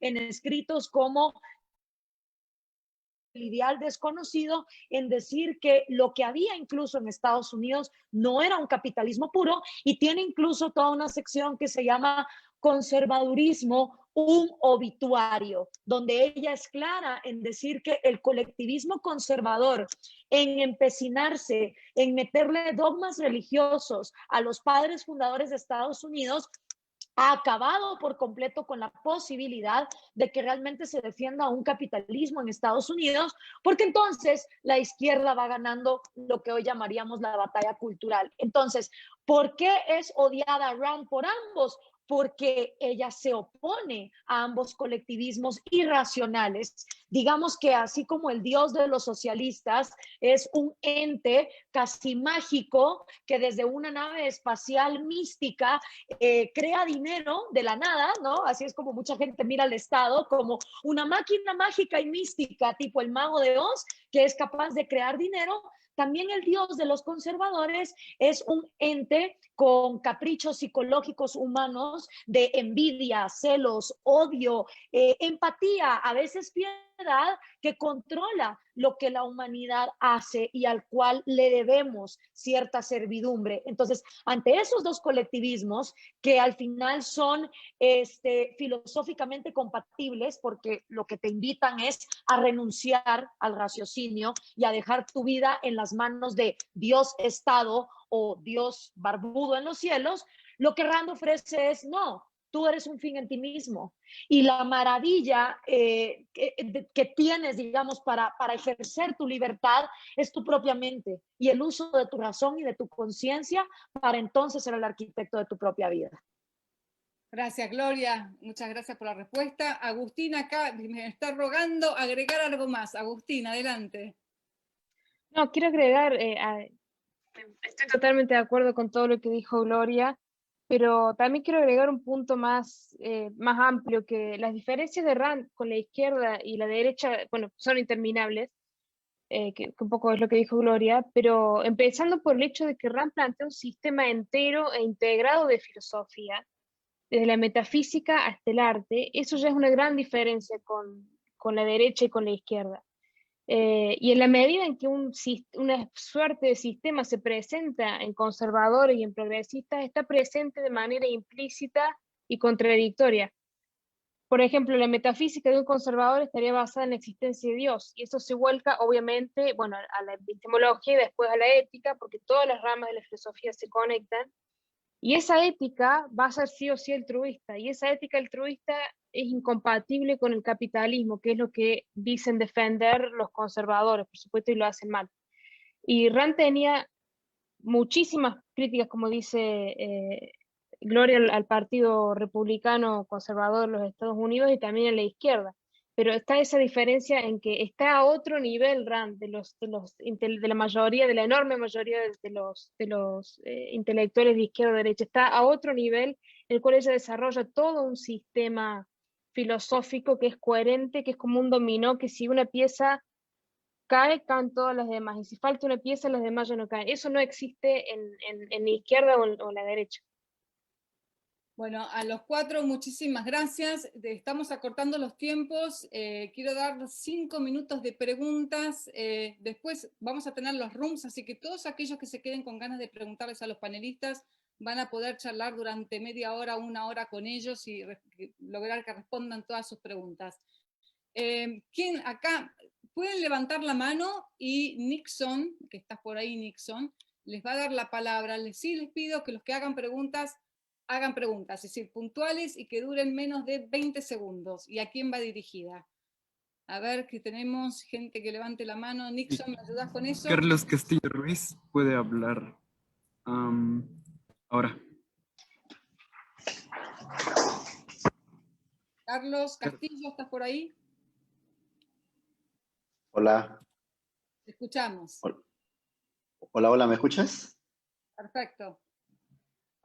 en escritos como ideal desconocido en decir que lo que había incluso en Estados Unidos no era un capitalismo puro, y tiene incluso toda una sección que se llama conservadurismo, un obituario, donde ella es clara en decir que el colectivismo conservador, en empecinarse en meterle dogmas religiosos a los padres fundadores de Estados Unidos, ha acabado por completo con la posibilidad de que realmente se defienda un capitalismo en Estados Unidos, porque entonces la izquierda va ganando lo que hoy llamaríamos la batalla cultural. Entonces, ¿por qué es odiada Rand por ambos? Porque ella se opone a ambos colectivismos irracionales. Digamos que así como el dios de los socialistas es un ente casi mágico que desde una nave espacial mística crea dinero de la nada, ¿no? Así es como mucha gente mira al Estado, como una máquina mágica y mística, tipo el mago de Oz, que es capaz de crear dinero. También el dios de los conservadores es un ente con caprichos psicológicos humanos de envidia, celos, odio, empatía, a veces piedad, que controla lo que la humanidad hace y al cual le debemos cierta servidumbre. Entonces, ante esos dos colectivismos que al final son filosóficamente compatibles, porque lo que te invitan es a renunciar al raciocinio y a dejar tu vida en las manos de Dios Estado o Dios barbudo en los cielos, lo que Rand ofrece es, no, tú eres un fin en ti mismo. Y la maravilla que tienes, digamos, para ejercer tu libertad es tu propia mente y el uso de tu razón y de tu conciencia para entonces ser el arquitecto de tu propia vida. Gracias, Gloria. Muchas gracias por la respuesta. Agustín acá me está rogando agregar algo más. Agustín, adelante. No, quiero agregar, estoy totalmente de acuerdo con todo lo que dijo Gloria, pero también quiero agregar un punto más, más amplio, que las diferencias de Rand con la izquierda y la derecha, bueno, son interminables, que un poco es lo que dijo Gloria, pero empezando por el hecho de que Rand plantea un sistema entero e integrado de filosofía, desde la metafísica hasta el arte. Eso ya es una gran diferencia con la derecha y con la izquierda. Y en la medida en que una suerte de sistema se presenta en conservadores y en progresistas, está presente de manera implícita y contradictoria. Por ejemplo, la metafísica de un conservador estaría basada en la existencia de Dios, y eso se vuelca, obviamente, bueno, a la epistemología y después a la ética, porque todas las ramas de la filosofía se conectan. Y esa ética va a ser sí o sí altruista, y esa ética altruista es incompatible con el capitalismo, que es lo que dicen defender los conservadores, por supuesto, y lo hacen mal. Y Rand tenía muchísimas críticas, como dice Gloria, al Partido Republicano Conservador de los Estados Unidos y también a la izquierda. Pero está esa diferencia en que está a otro nivel Rand de la mayoría, de la enorme mayoría de los intelectuales de izquierda o derecha. Está a otro nivel en el cual ella desarrolla todo un sistema filosófico que es coherente, que es como un dominó, que si una pieza cae, caen todas las demás. Y si falta una pieza, las demás ya no caen. Eso no existe en la izquierda o en la derecha. Bueno, a los cuatro, muchísimas gracias. Estamos acortando los tiempos. Quiero dar 5 minutos de preguntas. Después vamos a tener los rooms, así que todos aquellos que se queden con ganas de preguntarles a los panelistas van a poder charlar durante media hora, 1 hora con ellos y lograr que respondan todas sus preguntas. ¿Quién acá? Pueden levantar la mano y Nixon, que estás por ahí, Nixon, les va a dar la palabra. Sí les pido que los que hagan preguntas, es decir, puntuales y que duren menos de 20 segundos. ¿Y a quién va dirigida? A ver, que tenemos gente que levante la mano. Nixon, ¿me ayudas con eso? Carlos Castillo Ruiz puede hablar ahora. Carlos Castillo, ¿estás por ahí? Hola. Te escuchamos. Hola, hola, ¿me escuchas? Perfecto.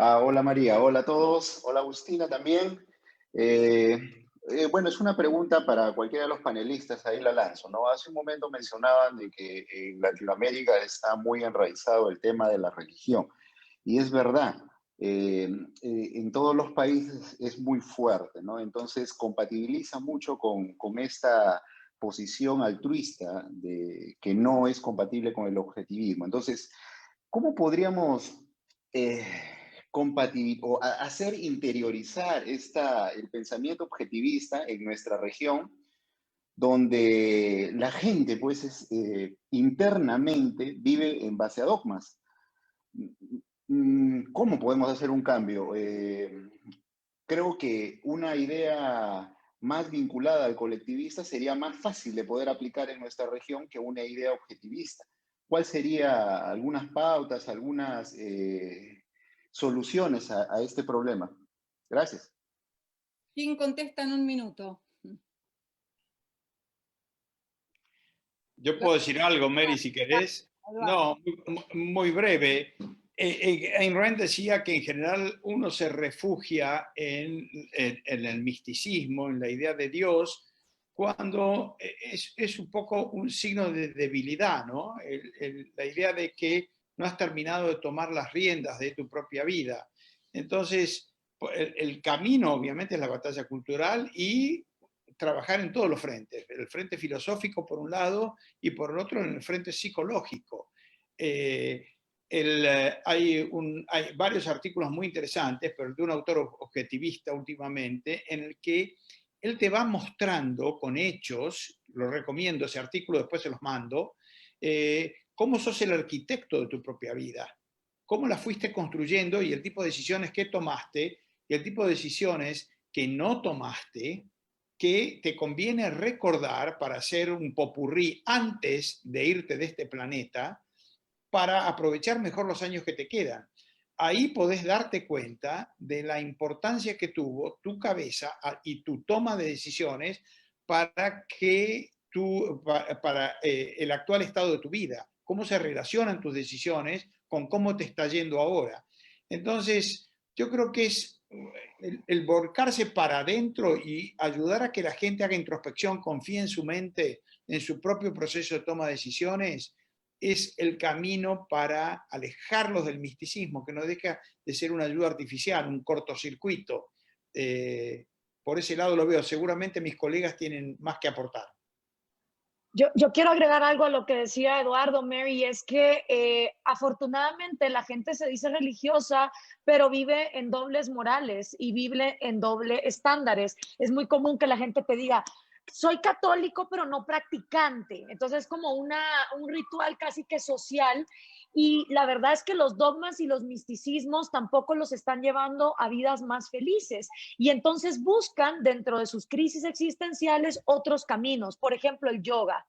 Hola María, hola a todos, hola Agustina también. Bueno, es una pregunta para cualquiera de los panelistas, ahí la lanzo, ¿no? Hace un momento mencionaban de que en Latinoamérica está muy enraizado el tema de la religión, y es verdad, en todos los países es muy fuerte, ¿no? Entonces compatibiliza mucho con esta posición altruista que no es compatible con el objetivismo. Entonces, ¿cómo podríamos hacer interiorizar el pensamiento objetivista en nuestra región, donde la gente, pues, internamente vive en base a dogmas? ¿Cómo podemos hacer un cambio? Creo que una idea más vinculada al colectivista sería más fácil de poder aplicar en nuestra región que una idea objetivista. ¿Cuál sería algunas pautas, algunas soluciones a este problema? Gracias. ¿Quién contesta en un minuto? Yo puedo decir algo, Mary, si querés. No, muy breve. Ayn Rand decía que en general uno se refugia en el misticismo, en la idea de Dios, cuando es un poco un signo de debilidad, ¿no? La idea de que no has terminado de tomar las riendas de tu propia vida. Entonces, el camino obviamente es la batalla cultural y trabajar en todos los frentes, el frente filosófico por un lado y por el otro en el frente psicológico. Hay varios artículos muy interesantes, pero de un autor objetivista últimamente, en el que él te va mostrando con hechos, lo recomiendo, ese artículo después se los mando, cómo sos el arquitecto de tu propia vida, cómo la fuiste construyendo y el tipo de decisiones que tomaste y el tipo de decisiones que no tomaste, que te conviene recordar para hacer un popurrí antes de irte de este planeta, para aprovechar mejor los años que te quedan. Ahí podés darte cuenta de la importancia que tuvo tu cabeza y tu toma de decisiones para el actual estado de tu vida, cómo se relacionan tus decisiones con cómo te está yendo ahora. Entonces, yo creo que es el volcarse para adentro y ayudar a que la gente haga introspección, confíe en su mente, en su propio proceso de toma de decisiones, es el camino para alejarlos del misticismo, que no deja de ser una ayuda artificial, un cortocircuito. Por ese lado lo veo. Seguramente mis colegas tienen más que aportar. Yo quiero agregar algo a lo que decía Eduardo, Mary, es que afortunadamente la gente se dice religiosa, pero vive en dobles morales y vive en doble estándares. Es muy común que la gente te diga, soy católico, pero no practicante. Entonces es como un ritual casi que social. Y la verdad es que los dogmas y los misticismos tampoco los están llevando a vidas más felices. Y entonces buscan dentro de sus crisis existenciales otros caminos. Por ejemplo, el yoga.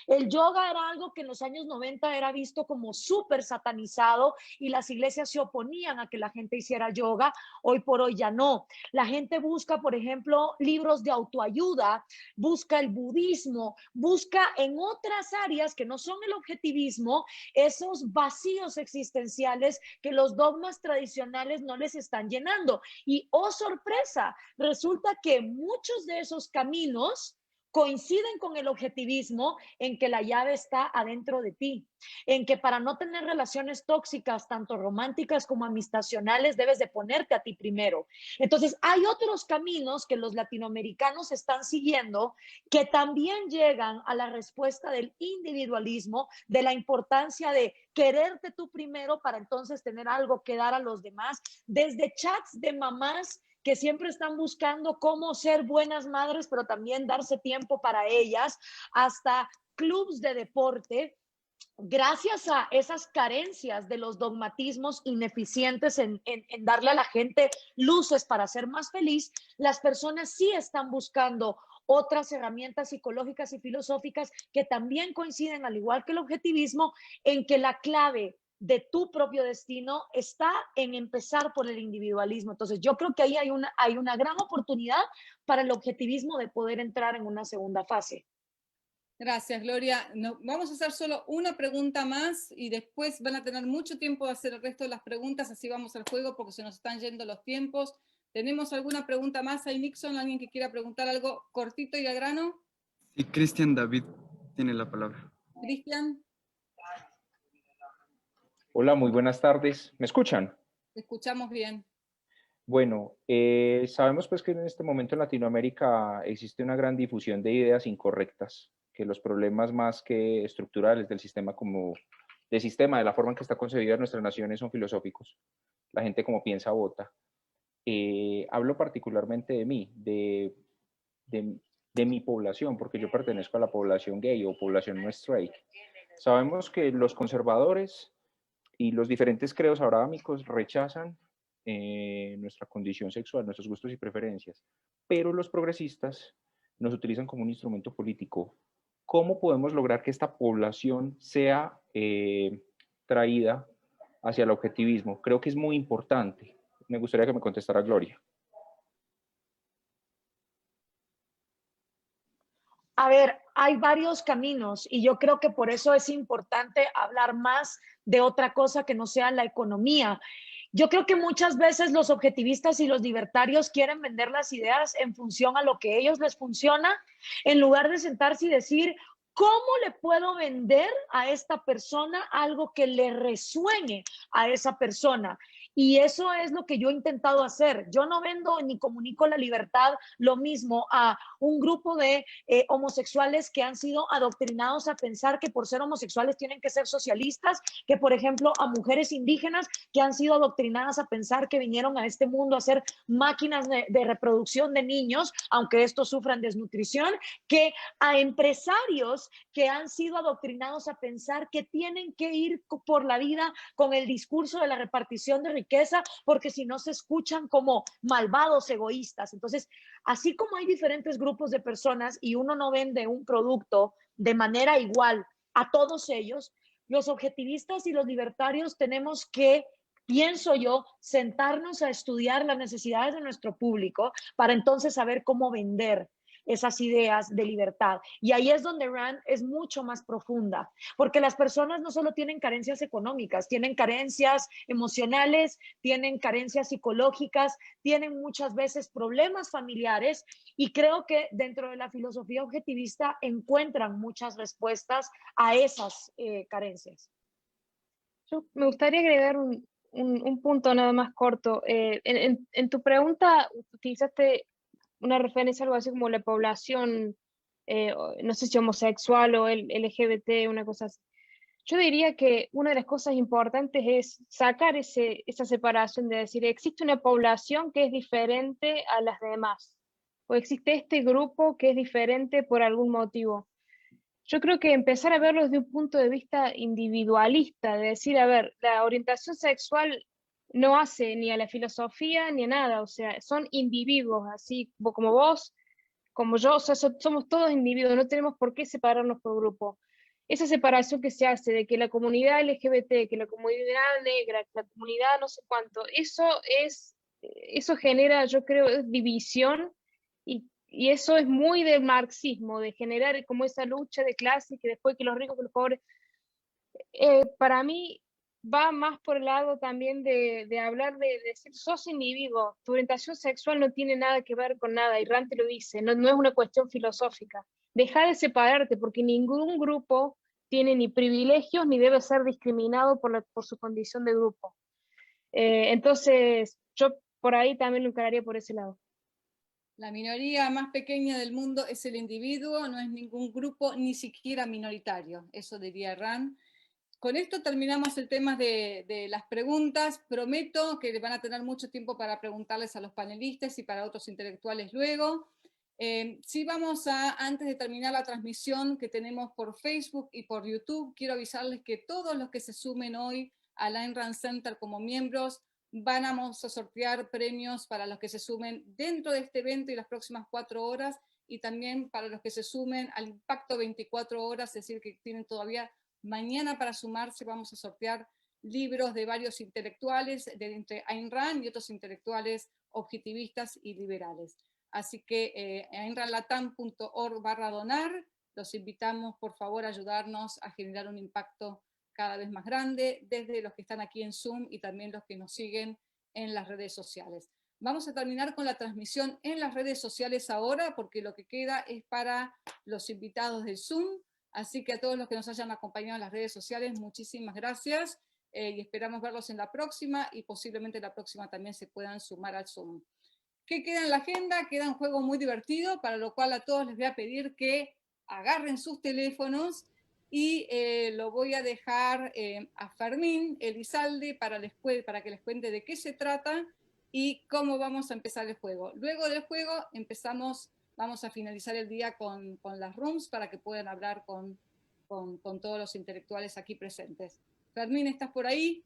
El yoga era algo que en los años 90 era visto como súper satanizado y las iglesias se oponían a que la gente hiciera yoga. Hoy por hoy ya no. La gente busca, por ejemplo, libros de autoayuda, busca el budismo, busca en otras áreas que no son el objetivismo, esos vacíos existenciales que los dogmas tradicionales no les están llenando. Y, oh sorpresa, resulta que muchos de esos caminos coinciden con el objetivismo en que la llave está adentro de ti, en que para no tener relaciones tóxicas, tanto románticas como amistacionales, debes de ponerte a ti primero. Entonces, hay otros caminos que los latinoamericanos están siguiendo que también llegan a la respuesta del individualismo, de la importancia de quererte tú primero para entonces tener algo que dar a los demás, desde chats de mamás que siempre están buscando cómo ser buenas madres, pero también darse tiempo para ellas, hasta clubs de deporte. Gracias a esas carencias de los dogmatismos ineficientes en darle a la gente luces para ser más feliz, las personas sí están buscando otras herramientas psicológicas y filosóficas que también coinciden, al igual que el objetivismo, en que la clave de tu propio destino está en empezar por el individualismo. Entonces, yo creo que ahí hay una gran oportunidad para el objetivismo de poder entrar en una segunda fase. Gracias, Gloria. Vamos a hacer solo una pregunta más y después van a tener mucho tiempo de hacer el resto de las preguntas, así vamos al juego porque se nos están yendo los tiempos. ¿Tenemos alguna pregunta más? ¿Hay Nixon? ¿Alguien que quiera preguntar algo cortito y al grano? Sí, Cristian David tiene la palabra. Cristian. Hola, muy buenas tardes. ¿Me escuchan? Te escuchamos bien. Bueno, sabemos pues que en este momento en Latinoamérica existe una gran difusión de ideas incorrectas que los problemas más que estructurales del sistema de la forma en que está concebida nuestras naciones son filosóficos. La gente como piensa vota. Hablo particularmente de mí, de mi población, porque yo pertenezco a la población gay o población no straight. Sabemos que los conservadores y los diferentes credos abrámicos rechazan nuestra condición sexual, nuestros gustos y preferencias, pero los progresistas nos utilizan como un instrumento político. ¿Cómo podemos lograr que esta población sea traída hacia el objetivismo? Creo que es muy importante. Me gustaría que me contestara Gloria. A ver, hay varios caminos y yo creo que por eso es importante hablar más de otra cosa que no sea la economía. Yo creo que muchas veces los objetivistas y los libertarios quieren vender las ideas en función a lo que a ellos les funciona, en lugar de sentarse y decir, ¿cómo le puedo vender a esta persona algo que le resuene a esa persona? Y eso es lo que yo he intentado hacer. Yo no vendo ni comunico la libertad lo mismo a un grupo de homosexuales que han sido adoctrinados a pensar que por ser homosexuales tienen que ser socialistas, que por ejemplo a mujeres indígenas que han sido adoctrinadas a pensar que vinieron a este mundo a ser máquinas de reproducción de niños, aunque estos sufran desnutrición, que a empresarios que han sido adoctrinados a pensar que tienen que ir por la vida con el discurso de la repartición de riqueza, porque si no se escuchan como malvados egoístas. Entonces, así como hay diferentes grupos de personas y uno no vende un producto de manera igual a todos ellos, los objetivistas y los libertarios tenemos que, pienso yo, sentarnos a estudiar las necesidades de nuestro público para entonces saber cómo vender esas ideas de libertad. Y ahí es donde Rand es mucho más profunda, porque las personas no solo tienen carencias económicas, tienen carencias emocionales, tienen carencias psicológicas, tienen muchas veces problemas familiares, y creo que dentro de la filosofía objetivista encuentran muchas respuestas a esas carencias. Yo me gustaría agregar un punto nada más corto. En tu pregunta utilizaste una referencia a algo así como la población, no sé si homosexual o el LGBT, una cosa así. Yo diría que una de las cosas importantes es sacar esa separación de decir, existe una población que es diferente a las demás, o existe este grupo que es diferente por algún motivo. Yo creo que empezar a verlo desde un punto de vista individualista, de decir, a ver, la orientación sexual no hace ni a la filosofía ni a nada, o sea, son individuos, así como vos, como yo, o sea, somos todos individuos, no tenemos por qué separarnos por grupo. Esa separación que se hace de que la comunidad LGBT, que la comunidad negra, que la comunidad no sé cuánto, eso genera, yo creo, división, y eso es muy del marxismo, de generar como esa lucha de clases, que después que los ricos, que los pobres. Para mí va más por el lado también de hablar de decir, sos individuo, tu orientación sexual no tiene nada que ver con nada, y Rand te lo dice, no es una cuestión filosófica. Deja de separarte, porque ningún grupo tiene ni privilegios ni debe ser discriminado por su condición de grupo. Entonces, yo por ahí también lo encararía por ese lado. La minoría más pequeña del mundo es el individuo, no es ningún grupo, ni siquiera minoritario, eso diría Rand. Con esto terminamos el tema de las preguntas. Prometo que van a tener mucho tiempo para preguntarles a los panelistas y para otros intelectuales luego. Sí, vamos a, antes de terminar la transmisión que tenemos por Facebook y por YouTube, quiero avisarles que todos los que se sumen hoy al Ayn Rand Center como miembros, vamos a sortear premios para los que se sumen dentro de este evento y las próximas 4 horas, y también para los que se sumen al Impacto 24 horas, es decir, que tienen todavía mañana para sumarse. Vamos a sortear libros de varios intelectuales, entre Ayn Rand y otros intelectuales objetivistas y liberales. Así que aynrandlatam.org/donar, los invitamos por favor a ayudarnos a generar un impacto cada vez más grande, desde los que están aquí en Zoom y también los que nos siguen en las redes sociales. Vamos a terminar con la transmisión en las redes sociales ahora, porque lo que queda es para los invitados del Zoom. Así que a todos los que nos hayan acompañado en las redes sociales, muchísimas gracias, y esperamos verlos en la próxima, y posiblemente la próxima también se puedan sumar al Zoom. ¿Qué queda en la agenda? Queda un juego muy divertido, para lo cual a todos les voy a pedir que agarren sus teléfonos y lo voy a dejar a Fermín Elizalde para que les cuente de qué se trata y cómo vamos a empezar el juego. Luego del juego vamos a finalizar el día con las rooms para que puedan hablar con todos los intelectuales aquí presentes. Fermín, ¿estás por ahí?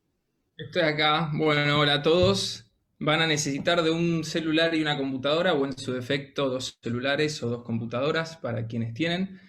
Estoy acá. Bueno, hola a todos. Van a necesitar de un celular y una computadora, o en su defecto 2 celulares o 2 computadoras para quienes tienen.